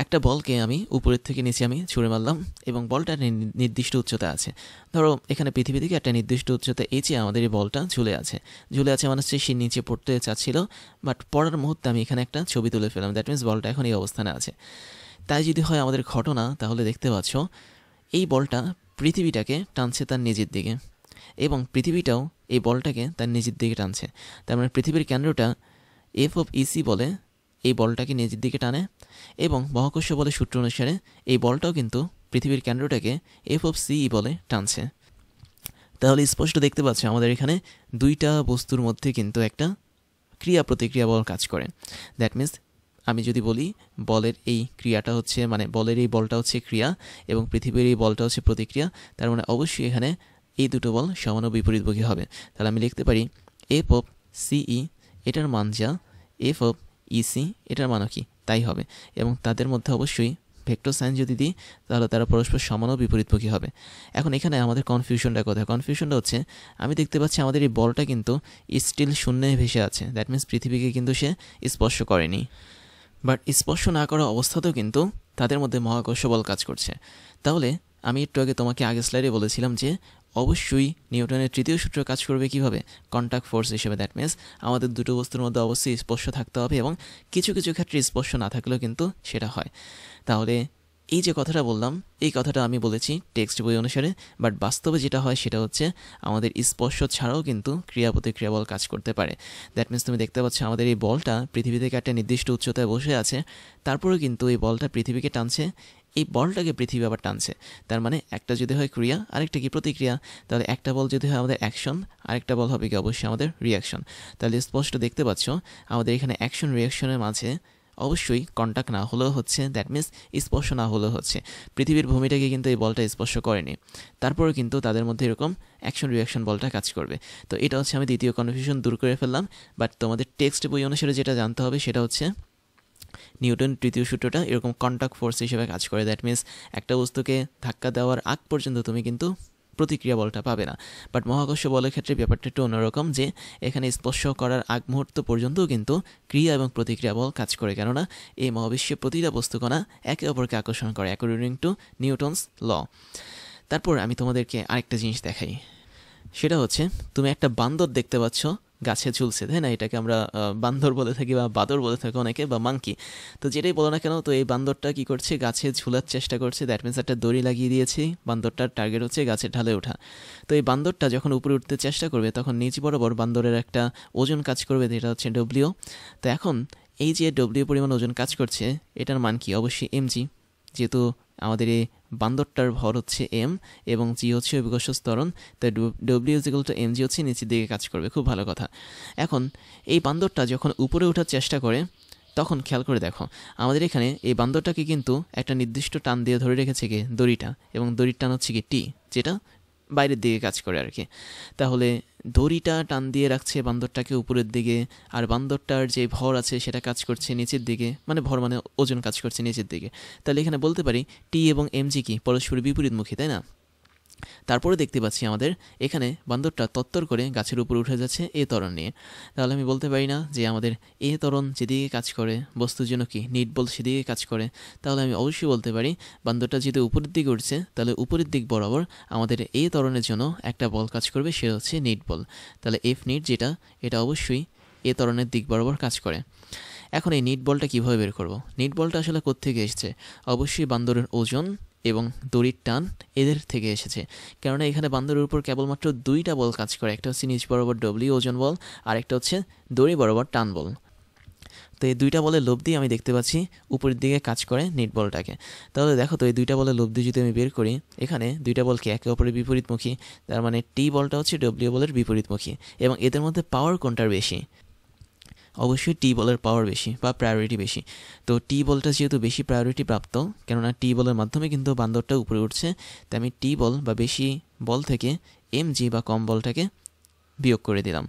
একটা বলকে আমি উপরের থেকে নিচে আমি ছুঁড়ে মারলাম এবং বলটা নির্দিষ্ট উচ্চতা আছে। ধরো এখানে পৃথিবী থেকে একটা নির্দিষ্ট উচ্চতা এঁচে আমাদের এই বলটা ঝুলে আছে মানে হচ্ছে সে নিচে পড়তে চাচ্ছিল, বাট পড়ার মুহূর্তে আমি এখানে একটা ছবি তুলে ফেললাম, দ্যাট মিনস বলটা এখন এই অবস্থানে আছে। তাই যদি হয় আমাদের ঘটনা, তাহলে দেখতে পাচ্ছ এই বলটা পৃথিবীটাকে টানছে তার নিজের দিকে, এবং পৃথিবীটাও এই বলটাকে তার নিজের দিকে টানছে। তার মানে পৃথিবীর কেন্দ্রটা F(E)C বলে এই বলটাকে নিজের দিকে টানে, এবং মহাকর্ষ বলের সূত্র অনুসারে এই বলটাও কিন্তু পৃথিবীর কেন্দ্রটাকে F(CE) বলে টানছে। তাহলে স্পষ্ট দেখতে পাচ্ছ আমাদের এখানে দুইটা বস্তুর মধ্যে কিন্তু একটা ক্রিয়া প্রতিক্রিয়া বল কাজ করে। দ্যাট মিনস আমি যদি বলি বলের এই ক্রিয়াটা হচ্ছে, মানে বলের এই বলটা হচ্ছে ক্রিয়া এবং পৃথিবীর এই বলটা হচ্ছে প্রতিক্রিয়া, তার মানে অবশ্যই এখানে এই দুটো বল সমান ও বিপরীতমুখী হবে। তাহলে আমি লিখতে পারি F(CE) এটার মান যা, F(EC) এটার মানও কি তাই হবে, এবং তাদের মধ্যে অবশ্যই ভেক্টর সাইন যদি দিই তাহলে তারা পরস্পর সমান ও বিপরীতমুখী হবে। এখন এখানে আমাদের কনফিউশনটা কোথায়? কনফিউশনটা হচ্ছে আমি দেখতে পাচ্ছি আমাদের এই বলটা কিন্তু স্টিল শূন্যে ভেসে আছে, দ্যাট মিনস পৃথিবীকে কিন্তু সে স্পর্শ করেনি, বাট স্পর্শ না করা অবস্থাতেও কিন্তু তাদের মধ্যে মহাকর্ষ বল কাজ করছে। তাহলে আমি একটু আগে তোমাকে আগের স্লাইডে বলেছিলাম যে অবশ্যই নিউটনের তৃতীয় সূত্র কাজ করবে কিভাবে, কন্টাক্ট ফোর্স হিসেবে। দ্যাট মিনস আমাদের দুটো বস্তুর মধ্যে অবশ্যই স্পর্শ থাকতে হবে, এবং কিছু কিছু ক্ষেত্রে স্পর্শ না থাকলেও কিন্তু সেটা হয়। তাহলে এই যে কথাটা বললাম, এই কথাটা আমি বলেছি টেক্সট বই অনুসারে, বাট বাস্তবে যেটা হয় সেটা হচ্ছে আমাদের স্পর্শ ছাড়াও কিন্তু ক্রিয়া প্রতিক্রিয়া বল কাজ করতে পারে। দ্যাট মিনস তুমি দেখতে পাচ্ছ আমাদের এই বলটা পৃথিবী থেকে একটা নির্দিষ্ট উচ্চতায় বসে আছে, তারপরেও কিন্তু এই বলটা পৃথিবীকে টানছে, এই বলটাকে পৃথিবী আবার টানছে। তার মানে একটা যদি হয় ক্রিয়া, আরেকটা কি প্রতিক্রিয়া। তাহলে একটা বল যদি হয় আমাদের অ্যাকশন, আরেকটা বল হবে কি অবশ্যই আমাদের রিয়াকশন। তাহলে স্পষ্ট দেখতে পাচ্ছ আমাদের এখানে অ্যাকশন রিয়াকশনের মাঝে অবশ্যই কন্টাক্ট না হলেও হচ্ছে, দ্যাট মিনস স্পর্শ না হলেও হচ্ছে। পৃথিবীর ভূমিটাকে কিন্তু এই বলটা স্পর্শ করেনি, তারপরেও কিন্তু তাদের মধ্যে এরকম অ্যাকশন রিয়াকশন বলটা কাজ করবে। তো এটা হচ্ছে আমি দ্বিতীয় কনফিউশন দূর করে ফেললাম। বাট তোমাদের টেক্সট বই অনুসারে যেটা জানতে হবে সেটা হচ্ছে নিউটন তৃতীয় সূত্রটা এরকম কন্টাক্ট ফোর্স হিসেবে কাজ করে। দ্যাট মিনস একটা বস্তুকে ধাক্কা দেওয়ার আগ পর্যন্ত তুমি কিন্তু প্রতিক্রিয়া বলটা পাবে না, বাট মহাকর্ষ বলের ক্ষেত্রে ব্যাপারটা একটু অন্যরকম, যে এখানে স্পর্শ করার আগ মুহূর্ত পর্যন্তও কিন্তু ক্রিয়া এবং প্রতিক্রিয়া বল কাজ করে, কেননা এই মহাবিশ্বের প্রতিটা বস্তুকণা একে অপরকে আকর্ষণ করে অ্যাকর্ডিং টু নিউটনস ল। তারপর আমি তোমাদেরকে আরেকটা জিনিস দেখাই, সেটা হচ্ছে তুমি একটা বান্দর দেখতে পাচ্ছ গাছে ঝুলছে, তাই না? এটাকে আমরা বান্দর বলে থাকি বা বাদর বলে থাকি অনেকে, বা মাংকি। তো যেটাই বলো না কেন, তো এই বান্দরটা কি করছে, গাছে ঝুলার চেষ্টা করছে। দ্যাট মিনস একটা দড়ি লাগিয়ে দিয়েছি, বান্দরটার টার্গেট হচ্ছে গাছের ঢালে ওঠা। তো এই বান্দরটা যখন উপরে উঠতে চেষ্টা করবে তখন নিচ বরাবর বান্দরের একটা ওজন কাজ করবে, যেটা হচ্ছে ডব্লিউ। তো এখন এই যে ডব্লিউ পরিমাণ ওজন কাজ করছে, এটার মান কি? অবশ্যই mg, যেহেতু আমাদের এই বান্দরটার ভর হচ্ছে m এবং g হচ্ছে অভিকর্ষ ত্বরণ, তাই W=mg হচ্ছে নিচের দিকে কাজ করবে। খুব ভালো কথা। এখন এই বান্দরটা যখন উপরে ওঠার চেষ্টা করে তখন খেয়াল করে দেখো আমাদের এখানে এই বান্দরটাকে কিন্তু একটা নির্দিষ্ট টান দিয়ে ধরে রেখেছে কি দড়িটা, এবং দড়ির টান হচ্ছে কি টি, যেটা বাইরের দিকে কাজ করে আর কি। তাহলে দড়িটা টান দিয়ে রাখছে বান্দরটাকে উপরের দিকে, আর বান্দরটার যে ভর আছে সেটা কাজ করছে নিচের দিকে, মানে ভর মানে ওজন কাজ করছে নিচের দিকে। তাহলে এখানে বলতে পারি টি এবং এমজি কি পরস্পর বিপরীতমুখী, তাই না? তারপরে দেখতে পাচ্ছি আমাদের এখানে বান্দরটা তত্তর করে গাছের উপর উঠে যাচ্ছে এ ত্বরণ নিয়ে। তাহলে আমি বলতে পারি না যে আমাদের এ ত্বরণ যেদিকে কাজ করে বস্তুর জন্য কি নিট বল সেদিকে কাজ করে? তাহলে আমি অবশ্যই বলতে পারি বান্দরটা যেহেতু উপরের দিকে উঠছে, তাহলে উপরের দিক বরাবর আমাদের এ ত্বরণের জন্য একটা বল কাজ করবে, সেটা হচ্ছে নিট বল। তাহলে এফ নিট যেটা, এটা অবশ্যই এ ত্বরণের দিক বরাবর কাজ করে। এখন এই নিট বলটা কীভাবে বের করব? নিট বলটা আসলে কোত্থেকে এসেছে? অবশ্যই বান্দরের ওজন এবং দড়ির টান এদের থেকে এসেছে। কেননা এখানে বান্দরের উপর কেবলমাত্র দুইটা বল কাজ করে, একটা হচ্ছে নিচ বরাবর ডব্লিউ ওজন বল, আর একটা হচ্ছে দড়ি বরাবর টান বল। তো এই দুইটা বলের লোভ দিয়ে আমি দেখতে পাচ্ছি উপরের দিকে কাজ করে নিট বলটাকে। তাহলে দেখো তো এই দুইটা বলের লোভ দিয়ে যদি আমি বের করি, এখানে দুইটা বলকে একে অপরের বিপরীতমুখী, তার মানে টি বলটা হচ্ছে ডব্লিউ বলের বিপরীতমুখী, এবং এদের মধ্যে পাওয়ার কোনটার বেশি? অবশ্যই টি বলের পাওয়ার বেশি বা প্রায়োরিটি বেশি। তো টি বলটা যেহেতু বেশি প্রায়োরিটি প্রাপ্ত, কেননা টি বলের মাধ্যমে কিন্তু বান্দরটা উপরে উঠছে, তাই আমি টি বল বা বেশি বল থেকে এমজি বা কম বলটাকে বিয়োগ করে দিলাম,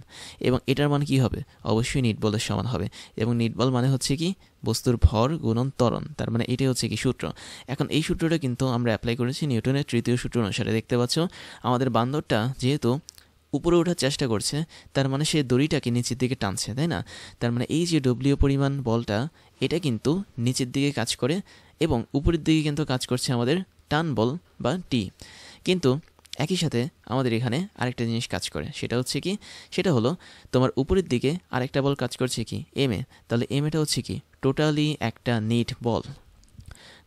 এবং এটার মান কী হবে? অবশ্যই নিট বলের সমান হবে। এবং নিট বল মানে হচ্ছে কি বস্তুর ভর গুণন ত্বরণ, তার মানে এটাই হচ্ছে কি সূত্র। এখন এই সূত্রটা কিন্তু আমরা অ্যাপ্লাই করেছি নিউটনের তৃতীয় সূত্র অনুসারে। দেখতে পাচ্ছ আমাদের বান্দরটা যেহেতু উপরে ওঠার চেষ্টা করছে, তার মানে সে দড়িটাকে নিচের দিকে টানছে, তাই না? তার মানে এই যে ডব্লিউ পরিমাণ বলটা, এটা কিন্তু নিচের দিকে কাজ করে এবং উপরের দিকে কিন্তু কাজ করছে আমাদের টান বল বা টি। কিন্তু একই সাথে আমাদের এখানে আরেকটা জিনিস কাজ করে, সেটা হচ্ছে কি, সেটা হলো তোমার উপরের দিকে আরেকটা বল কাজ করছে কি এম এ। তাহলে এম এটা হচ্ছে কি টোটালি একটা নিট বল।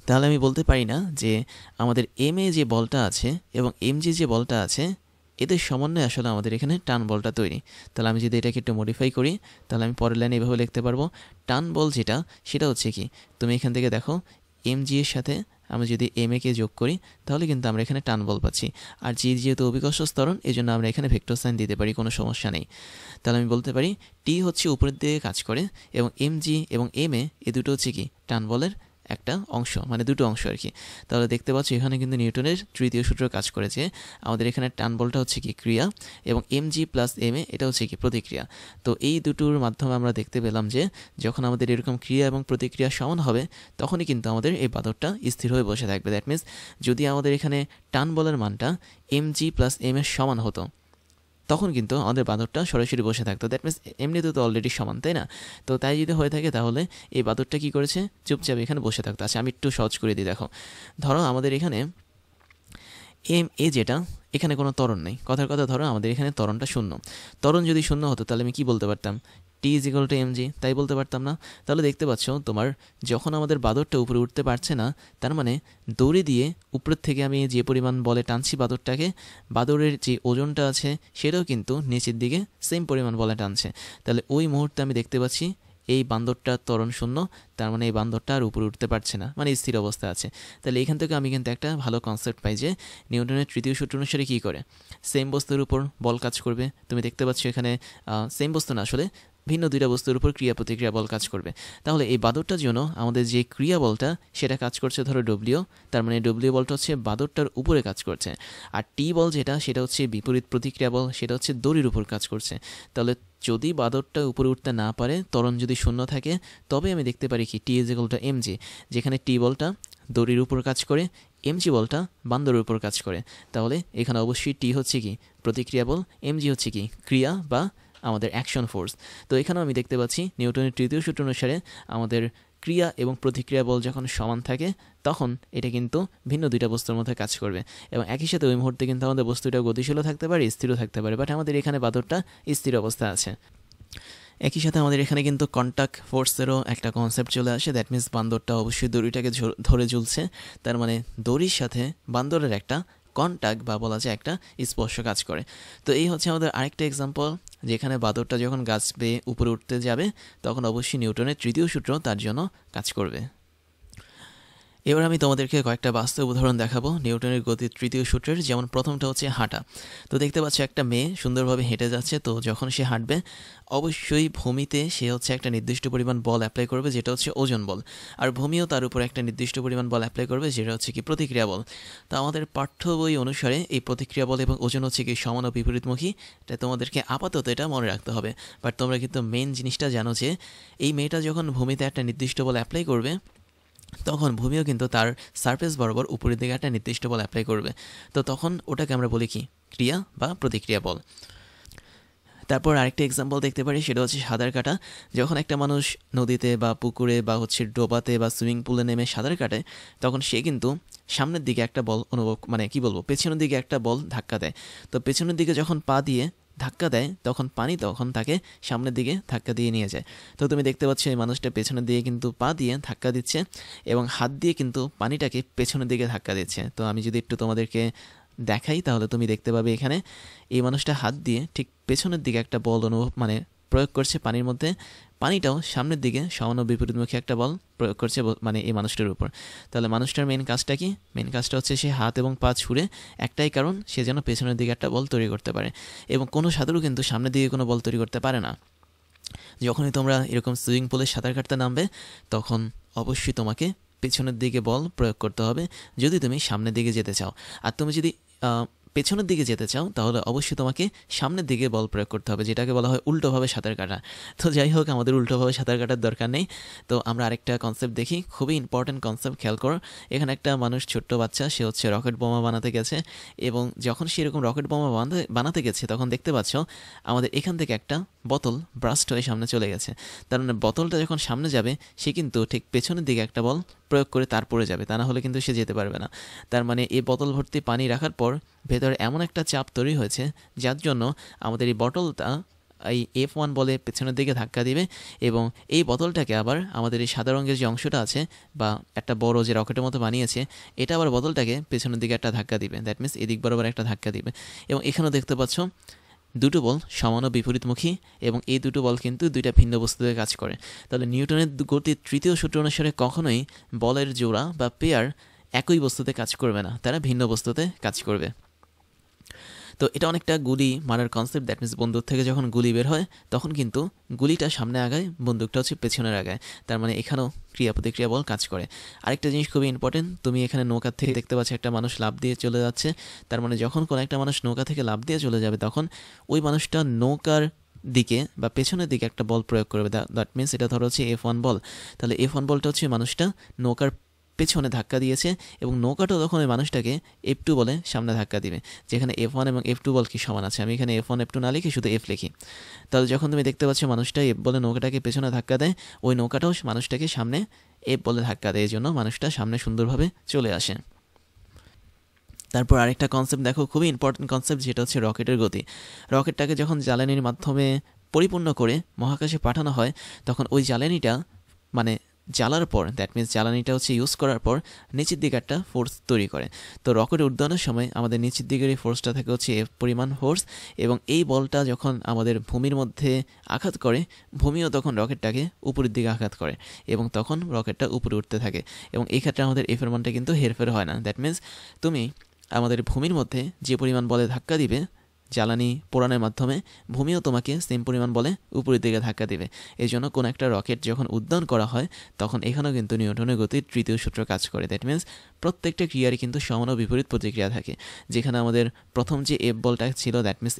তাহলে আমি বলতে পারি না যে আমাদের এম এ যে বলটা আছে এবং এম জি যে বলটা আছে, এদের সমন্বয়ে আসলে আমাদের এখানে টান বলটা তৈরি। তাহলে আমি যদি এটাকে একটু মডিফাই করি, তাহলে আমি পরের লাইনে এভাবে লিখতে পারবো, টান বল যেটা সেটা হচ্ছে কি, তুমি এখান থেকে দেখো এম জি এর সাথে আমি যদি এম এ কে যোগ করি, তাহলে কিন্তু আমরা এখানে টান বল পাচ্ছি। আর জি যেহেতু অভিকর্ষ ত্বরণ, এই জন্য আমরা এখানে ভেক্টর সাইন দিতে পারি, কোনো সমস্যা নেই। তাহলে আমি বলতে পারি টি হচ্ছে উপরের দিকে কাজ করে, এবং এম জি এবং এম এ দুটো হচ্ছে কি টান বলের একটা অংশ, মানে দুটো অংশ আর কি। তাহলে দেখতে পাচ্ছ এখানে কিন্তু নিউটনের তৃতীয় সূত্র কাজ করেছে। আমাদের এখানে টান বলটা হচ্ছে কি ক্রিয়া, এবং M G plus M A এটা হচ্ছে কি প্রতিক্রিয়া। তো এই দুটোর মাধ্যমে আমরা দেখতে পেলাম যে যখন আমাদের এরকম ক্রিয়া এবং প্রতিক্রিয়া সমান হবে, তখনই কিন্তু আমাদের এই বাদরটা স্থির হয়ে বসে থাকবে। দ্যাট মিনস যদি আমাদের এখানে টান বলের মানটা এম জি প্লাস এম এর সমান হতো, তখন কিন্তু আমাদের বাঁদরটা সরাসরি বসে থাকতো। দ্যাট মিনস এমনিতে তো অলরেডি সমান, তাই না? তো তাই যদি হয়ে থাকে, তাহলে এই বাঁদরটা কী করেছে? চুপচাপ এখানে বসে থাকতো। আচ্ছা, আমি একটু সহজ করে দিই। দেখো, ধরো আমাদের এখানে এম এ যেটা, এখানে কোনো ত্বরণ নেই। কথার কথা, ধরো আমাদের এখানে ত্বরণটা শূন্য। ত্বরণ যদি শূন্য হতো, তাহলে আমি কী বলতে পারতাম? T is equal to M G, তাই বলতে পারতাম না? তাহলে দেখতে পাচ্ছ তোমার যখন আমাদের বাদরটা উপরে উঠতে পারছে না, তার মানে দড়ি দিয়ে উপরের থেকে আমি যে পরিমাণ বলে টানছি বাদরটাকে, বাদরের যে ওজনটা আছে সেটাও কিন্তু নিচের দিকে সেম পরিমাণ বলে টানছে। তাহলে ওই মুহূর্তে আমি দেখতে পাচ্ছি এই বান্দরটার ত্বরণ শূন্য, তার মানে এই বান্দরটা আর উপরে উঠতে পারছে না, মানে স্থির অবস্থা আছে। তাহলে এখান থেকে আমি কিন্তু একটা ভালো কনসেপ্ট পাই যে নিউটনের তৃতীয় সূত্র অনুসারে কী করে সেম বস্তুর উপর বল কাজ করবে। তুমি দেখতে পাচ্ছ এখানে সেম বস্তু না, আসলে ভিন্ন দুইটা বস্তুর উপর ক্রিয়া প্রতিক্রিয়া বল কাজ করবে। তাহলে এই বাদরটার জন্য আমাদের যে ক্রিয়া বলটা সেটা কাজ করছে ধরো ডব্লিউ, তার মানে ডব্লিউ বলটা হচ্ছে বাদরটার উপরে কাজ করছে। আর টি বল যেটা, সেটা হচ্ছে বিপরীত প্রতিক্রিয়া বল, সেটা হচ্ছে দড়ির উপর কাজ করছে। তাহলে যদি বাদরটা উপরে উঠতে না পারে, ত্বরণ যদি শূন্য থাকে, তবে আমি দেখতে পারি কি T is equal to M G, যেখানে টি বলটা দড়ির উপর কাজ করে, এমজি বলটা বান্দরের উপর কাজ করে। তাহলে এখানে অবশ্যই টি হচ্ছে কি প্রতিক্রিয়া বল, এমজি হচ্ছে কি ক্রিয়া বা আমাদের অ্যাকশন ফোর্স। তো এখানেও আমি দেখতে পাচ্ছি নিউটনের তৃতীয় সূত্র অনুসারে আমাদের ক্রিয়া এবং প্রতিক্রিয়া বল যখন সমান থাকে, তখন এটা কিন্তু ভিন্ন দুইটা বস্তুর মধ্যে কাজ করবে, এবং একই সাথে ওই মুহূর্তে কিন্তু আমাদের বস্তুটা গতিশীলও থাকতে পারে, স্থিরও থাকতে পারে। বাট আমাদের এখানে বাদরটা স্থির অবস্থা আছে। একই সাথে আমাদের এখানে কিন্তু কন্টাক্ট ফোর্সেরও একটা কনসেপ্ট চলে আসে। দ্যাট মিনস বান্দরটা অবশ্যই দড়িটাকে ধরে ঝুলছে, তার মানে দড়ির সাথে বান্দরের একটা কন্টাক্ট বা বলা যায় একটা স্পর্শ কাজ করে। তো এই হচ্ছে আমাদের আরেকটা এক্সাম্পল, যেখানে বাদরটা যখন গাছ বেয়ে উপরে উঠতে যাবে, তখন অবশ্যই নিউটনের তৃতীয় সূত্র তার জন্য কাজ করবে। এবার আমি তোমাদেরকে কয়েকটা বাস্তব উদাহরণ দেখাবো নিউটনের গতির তৃতীয় সূত্রের। যেমন প্রথমটা হচ্ছে হাঁটা। তো দেখতে পাচ্ছ একটা মেয়ে সুন্দরভাবে হেঁটে যাচ্ছে, তো যখন সে হাঁটবে অবশ্যই ভূমিতে সে হচ্ছে একটা নির্দিষ্ট পরিমাণ বল অ্যাপ্লাই করবে, যেটা হচ্ছে ওজন বল, আর ভূমিও তার উপর একটা নির্দিষ্ট পরিমাণ বল অ্যাপ্লাই করবে, যেটা হচ্ছে কি প্রতিক্রিয়া বল। তো আমাদের পাঠ্য বই অনুসারে এই প্রতিক্রিয়া বল এবং ওজন হচ্ছে কি সমান ও বিপরীতমুখী। এটা তোমাদেরকে আপাতত এটা মনে রাখতে হবে। বাট তোমরা কিন্তু মেন জিনিসটা জানো যে এই মেয়েটা যখন ভূমিতে একটা নির্দিষ্ট বল অ্যাপ্লাই করবে, তখন ভূমিও কিন্তু তার সারফেস বরাবর উপরের দিকে একটা নির্দিষ্ট বল অ্যাপ্লাই করবে। তো তখন ওটাকে আমরা বলি কি ক্রিয়া বা প্রতিক্রিয়া বল। তারপর আরেকটা এক্সাম্পল দেখতে পারি, সেটা হচ্ছে সাঁতার কাটা। যখন একটা মানুষ নদীতে বা পুকুরে বা হচ্ছে ডোবাতে বা সুইমিং পুলে নেমে সাঁতার কাটে, তখন সে কিন্তু সামনের দিকে একটা বল অনুভব পেছনের দিকে একটা বল ধাক্কা দেয়। তো পেছনের দিকে যখন পা দিয়ে ধাক্কা দেয়, তখন পানি তখন তাকে সামনের দিকে ধাক্কা দিয়ে নিয়ে যায়। তো তুমি দেখতে পাচ্ছ এই মানুষটা পেছনের দিকে কিন্তু পা দিয়ে ধাক্কা দিচ্ছে এবং হাত দিয়ে কিন্তু পানিটাকে পেছনের দিকে ধাক্কা দিচ্ছে। তো আমি যদি একটু তোমাদেরকে দেখাই, তাহলে তুমি দেখতে পাবে এখানে এই মানুষটা হাত দিয়ে ঠিক পেছনের দিকে একটা বল প্রয়োগ করছে পানির মধ্যে, পানিটাও সামনের দিকে সমান ও বিপরীতমুখী একটা বল প্রয়োগ করছে এই মানুষটার উপর। তাহলে মানুষটার মেন কাজটা কি? মেন কাজটা হচ্ছে সে হাত এবং পা ছুঁড়ে, একটাই কারণ, সে যেন পেছনের দিকে একটা বল তৈরি করতে পারে। এবং কোনো সাঁতারু কিন্তু সামনের দিকে কোনো বল তৈরি করতে পারে না। যখনই তোমরা এরকম সুইমিং পুলে সাঁতার কাটতে নামবে, তখন অবশ্যই তোমাকে পেছনের দিকে বল প্রয়োগ করতে হবে যদি তুমি সামনের দিকে যেতে চাও। আর তুমি যদি পেছনের দিকে যেতে চাও, তাহলে অবশ্যই তোমাকে সামনের দিকে বল প্রয়োগ করতে হবে, যেটাকে বলা হয় উল্টোভাবে সাঁতার কাটা। তো যাই হোক, আমাদের উল্টোভাবে সাঁতার কাটার দরকার নেই। তো আমরা আরেকটা কনসেপ্ট দেখি, খুবই ইম্পর্টেন্ট কনসেপ্ট, খেয়াল করো। এখানে একটা মানুষ, ছোট্ট বাচ্চা, সে হচ্ছে রকেট বোমা বানাতে গেছে, এবং যখন সে এরকম রকেট বোমা বানাতে গেছে, তখন দেখতে পাচ্ছ আমাদের এখান থেকে একটা বোতল ব্রাস্ট হয়ে সামনে চলে গেছে। তার মানে বোতলটা যখন সামনে যাবে, সে কিন্তু ঠিক পেছনের দিকে একটা বল প্রয়োগ করে তারপরে যাবে, তা না হলে কিন্তু সে যেতে পারবে না। তার মানে এই বোতল ভর্তি পানি রাখার পর ভেতরে এমন একটা চাপ তৈরি হয়েছে, যার জন্য আমাদের এই বোতলটা এই F1 বলে পেছনের দিকে ধাক্কা দিবে, এবং এই বোতলটাকে আবার আমাদের এই সাদা রঙের যে অংশটা আছে বা একটা বড় যে রকেটের মতো বানিয়েছে, এটা আবার বোতলটাকে পেছনের দিকে একটা ধাক্কা দিবে। দ্যাট মিনস এদিক বরাবর একটা ধাক্কা দিবে। এবং এখানেও দেখতে পাচ্ছ দুটো বল সমান ও বিপরীতমুখী, এবং এই দুটো বল কিন্তু দুইটা ভিন্ন বস্তুতে কাজ করে। তাহলে নিউটনের গতির তৃতীয় সূত্র অনুসারে কখনোই বলের জোড়া বা পেয়ার একই বস্তুতে কাজ করবে না, তারা ভিন্ন বস্তুতে কাজ করবে। তো এটা অনেকটা গুলি মারার কনসেপ্ট। দ্যাট মিনস বন্দুক থেকে যখন গুলি বের হয়, তখন কিন্তু গুলিটা সামনে আগায়, বন্দুকটা হচ্ছে পেছনের আগায়। তার মানে এখানেও ক্রিয়া প্রতিক্রিয়া বল কাজ করে। আরেকটা জিনিস খুবই ইম্পর্টেন্ট, তুমি এখানে নৌকার থেকে দেখতে পাচ্ছ একটা মানুষ লাফ দিয়ে চলে যাচ্ছে। তার মানে যখন কোনো একটা মানুষ নৌকা থেকে লাফ দিয়ে চলে যাবে, তখন ওই মানুষটা নৌকার দিকে বা পেছনের দিকে একটা বল প্রয়োগ করবে। দ্যাট মিনস এটা ধরো হচ্ছে F1 বল। তাহলে F1 বলটা হচ্ছে মানুষটা নৌকার পেছনে ধাক্কা দিয়েছে, এবং নৌকাটাও তখন ওই মানুষটাকে F2 বলে সামনে ধাক্কা দিবে, যেখানে F1 এবং F2 বল কি সমান আছে। আমি এখানে F1 F2 না লিখে শুধু F লিখি। তাহলে যখন তুমি দেখতে পাচ্ছ মানুষটা F বলে নৌকাটাকে পেছনে ধাক্কা দেয়, ওই নৌকাটাও মানুষটাকে সামনে F বলে ধাক্কা দেয়, এই জন্য মানুষটা সামনে সুন্দরভাবে চলে আসে। তারপর আরেকটা কনসেপ্ট দেখো, খুবই ইম্পর্টেন্ট কনসেপ্ট, যেটা হচ্ছে রকেটের গতি। রকেটটাকে যখন জ্বালানির মাধ্যমে পরিপূর্ণ করে মহাকাশে পাঠানো হয়, তখন ওই জ্বালানিটা জ্বালার পর, দ্যাট মিনস জ্বালানিটা হচ্ছে ইউজ করার পর নিচের দিকে একটা ফোর্স তৈরি করে। তো রকেট উড্ডয়নের সময় আমাদের নিচের দিকের এই ফোর্সটা থাকে হচ্ছে F পরিমাণ ফোর্স, এবং এই বলটা যখন আমাদের ভূমির মধ্যে আঘাত করে, ভূমিও তখন রকেটটাকে উপরের দিকে আঘাত করে, এবং তখন রকেটটা উপরে উঠতে থাকে। এবং এই ক্ষেত্রে আমাদের এফের মানটা কিন্তু হেরফের হয় না। দ্যাট মিনস তুমি আমাদের ভূমির মধ্যে যে পরিমাণ বলে ধাক্কা দিবে জ্বালানি পোড়ানোর মাধ্যমে, ভূমিও তোমাকে সেম পরিমাণ বলে উপরের দিকে ধাক্কা দেবে। এই জন্য কোনো একটা রকেট যখন উদ্যান করা হয়, তখন এখানেও কিন্তু নিউটনের গতির তৃতীয় সূত্র কাজ করে। দ্যাট মিনস প্রত্যেকটা ক্রিয়ারই কিন্তু সমান ও বিপরীত প্রতিক্রিয়া থাকে। যেখানে আমাদের প্রথম যে F বলটা ছিল, দ্যাট মিনস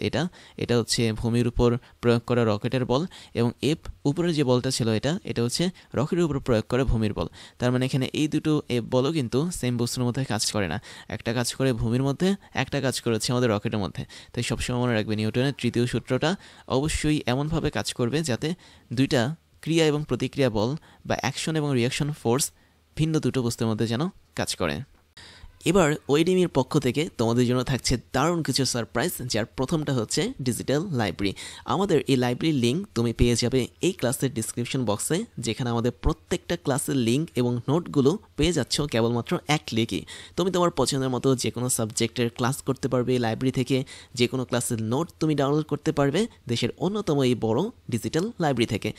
এটা হচ্ছে ভূমির উপর প্রয়োগ করা রকেটের বল, এবং F উপরের যে বলটা ছিল এটা হচ্ছে রকেটের উপর প্রয়োগ করে ভূমির বল। তার মানে এখানে এই দুটো F বলও কিন্তু সেম বস্তুর মধ্যে কাজ করে না, একটা কাজ করে ভূমির মধ্যে, একটা কাজ করেছে আমাদের রকেটের মধ্যে। তাই সবসময় মনে রাখবে, নিউটনের তৃতীয় সূত্রটা অবশ্যই এমনভাবে কাজ করবে যাতে দুইটা ক্রিয়া এবং প্রতিক্রিয়া বল বা অ্যাকশন এবং রিয়াকশন ফোর্স ভিন্ন দুটো বস্তুর মধ্যে যেন কাজ করে। এবার ওয়েডিমির পক্ষ থেকে তোমাদের জন্য থাকছে দারুণ কিছু সারপ্রাইজ, যার প্রথমটা হচ্ছে ডিজিটাল লাইব্রেরি। আমাদের এই লাইব্রেরির লিঙ্ক তুমি পেয়ে যাবে এই ক্লাসের ডিসক্রিপশন বক্সে, যেখানে আমাদের প্রত্যেকটা ক্লাসের লিঙ্ক এবং নোটগুলো পেয়ে যাচ্ছ কেবলমাত্র এক ক্লিকে। তুমি তোমার পছন্দের মতো যে কোনো সাবজেক্টের ক্লাস করতে পারবে এই লাইব্রেরি থেকে, যে কোনো ক্লাসের নোট তুমি ডাউনলোড করতে পারবে দেশের অন্যতম এই বড় ডিজিটাল লাইব্রেরি থেকে।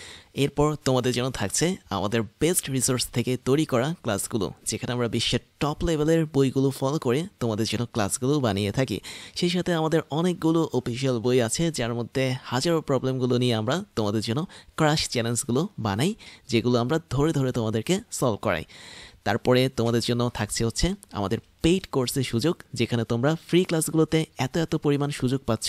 এরপর তোমাদের জন্য থাকছে আমাদের বেস্ট রিসোর্স থেকে তৈরি করা ক্লাসগুলো, যেখানে আমরা বিশ্বের টপ লেভেলের বইগুলো ফলো করে তোমাদের জন্য ক্লাসগুলো বানিয়ে থাকি। সেই সাথে আমাদের অনেকগুলো অফিসিয়াল বই আছে, যার মধ্যে হাজারো প্রবলেমগুলো নিয়ে আমরা তোমাদের জন্য ক্রাশ চ্যালেঞ্জগুলো বানাই, যেগুলো আমরা ধরে ধরে তোমাদেরকে সলভ করাই। তারপরে তোমাদের জন্য থাকছে হচ্ছে আমাদের পেইড কোর্সের সুযোগ, যেখানে তোমরা ফ্রি ক্লাসগুলোতে এত পরিমাণ সুযোগ পাচ্ছ,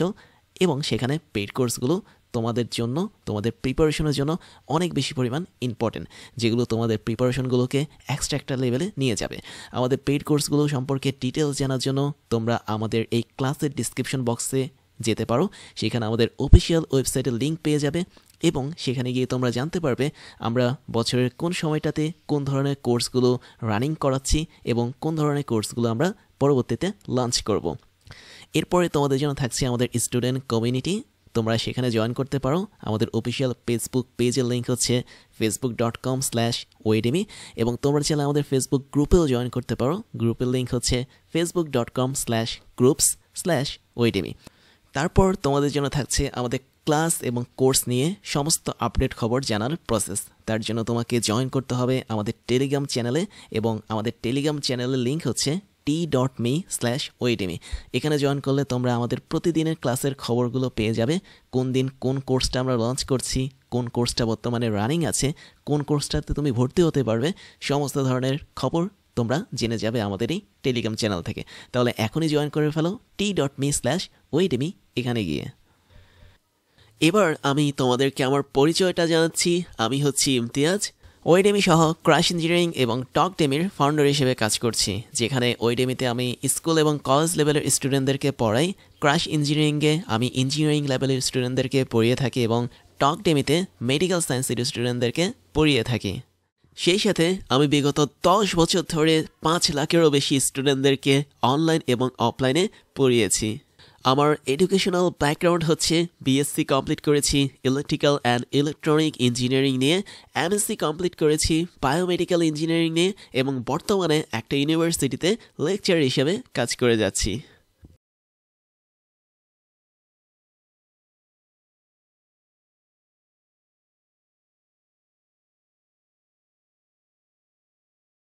এবং সেখানে পেইড কোর্সগুলো তোমাদের জন্য, তোমাদের প্রিপারেশনের জন্য অনেক বেশি পরিমাণ ইম্পর্টেন্ট, যেগুলো তোমাদের প্রিপারেশনগুলোকে এক্সট্রা একটা লেভেলে নিয়ে যাবে। আমাদের পেইড কোর্সগুলো সম্পর্কে ডিটেলস জানার জন্য তোমরা আমাদের এই ক্লাসের ডিসক্রিপশন বক্সে যেতে পারো। সেখানে আমাদের অফিসিয়াল ওয়েবসাইটের লিঙ্ক পেয়ে যাবে, এবং সেখানে গিয়ে তোমরা জানতে পারবে আমরা বছরের কোন সময়টাতে কোন ধরনের কোর্সগুলো রানিং করাচ্ছি এবং কোন ধরনের কোর্সগুলো আমরা পরবর্তীতে লঞ্চ করব। এরপরে তোমাদের জন্য থাকছে আমাদের স্টুডেন্ট কমিউনিটি। তোমরা সেখানে জয়েন করতে পারো। আমাদের অফিসিয়াল ফেসবুক পেজের লিঙ্ক হচ্ছে facebook.com/oedemy, এবং তোমরা চাইলে আমাদের ফেসবুক গ্রুপেও জয়েন করতে পারো। গ্রুপের লিঙ্ক হচ্ছে facebook.com/groups/oedemy। তারপর তোমাদের জন্য থাকছে আমাদের ক্লাস এবং কোর্স নিয়ে সমস্ত আপডেট খবর জানার প্রসেস। তার জন্য তোমাকে জয়েন করতে হবে আমাদের টেলিগ্রাম চ্যানেলে, এবং আমাদের টেলিগ্রাম চ্যানেলের লিঙ্ক হচ্ছে t.me/oedemy। এখানে জয়েন করলে তোমরা আমাদের প্রতিদিনের ক্লাসের খবরগুলো পেয়ে যাবে। কোন দিন কোন কোর্সটা আমরা লঞ্চ করছি, কোন কোর্সটা বর্তমানে রানিং আছে, কোন কোর্সটাতে তুমি ভর্তি হতে পারবে, সমস্ত ধরনের খবর তোমরা জেনে যাবে আমাদের এই টেলিগ্রাম চ্যানেল থেকে। তাহলে এখনই জয়েন করে ফেলো t.me/oedemy এখানে গিয়ে। এবার আমি তোমাদেরকে আমার পরিচয়টা জানাচ্ছি। আমি হচ্ছি ইমতিয়াজ, ওয়েডেমি সহ ক্রাশ ইঞ্জিনিয়ারিং এবং টকডেমির ফাউন্ডার হিসেবে কাজ করছি, যেখানে ওয়েডেমিতে আমি স্কুল এবং কলেজ লেভেলের স্টুডেন্টদেরকে পড়াই, ক্রাশ ইঞ্জিনিয়ারিংয়ে আমি ইঞ্জিনিয়ারিং লেভেলের স্টুডেন্টদেরকে পড়িয়ে থাকি, এবং টকডেমিতে মেডিকেল সায়েন্সের স্টুডেন্টদেরকে পড়িয়ে থাকি। সেই সাথে আমি বিগত 10 বছর ধরে 5 লাখেরও বেশি স্টুডেন্টদেরকে অনলাইন এবং অফলাইনে পড়িয়েছি। আমার এডুকেশনাল ব্যাকগ্রাউন্ড হচ্ছে বিএসসি কমপ্লিট করেছি ইলেকট্রিক্যাল অ্যান্ড ইলেকট্রনিক ইঞ্জিনিয়ারিং নিয়ে, এমএসসি কমপ্লিট করেছি বায়োমেডিক্যাল ইঞ্জিনিয়ারিং নিয়ে, এবং বর্তমানে একটা ইউনিভার্সিটিতে লেকচার হিসেবে কাজ করে যাচ্ছি।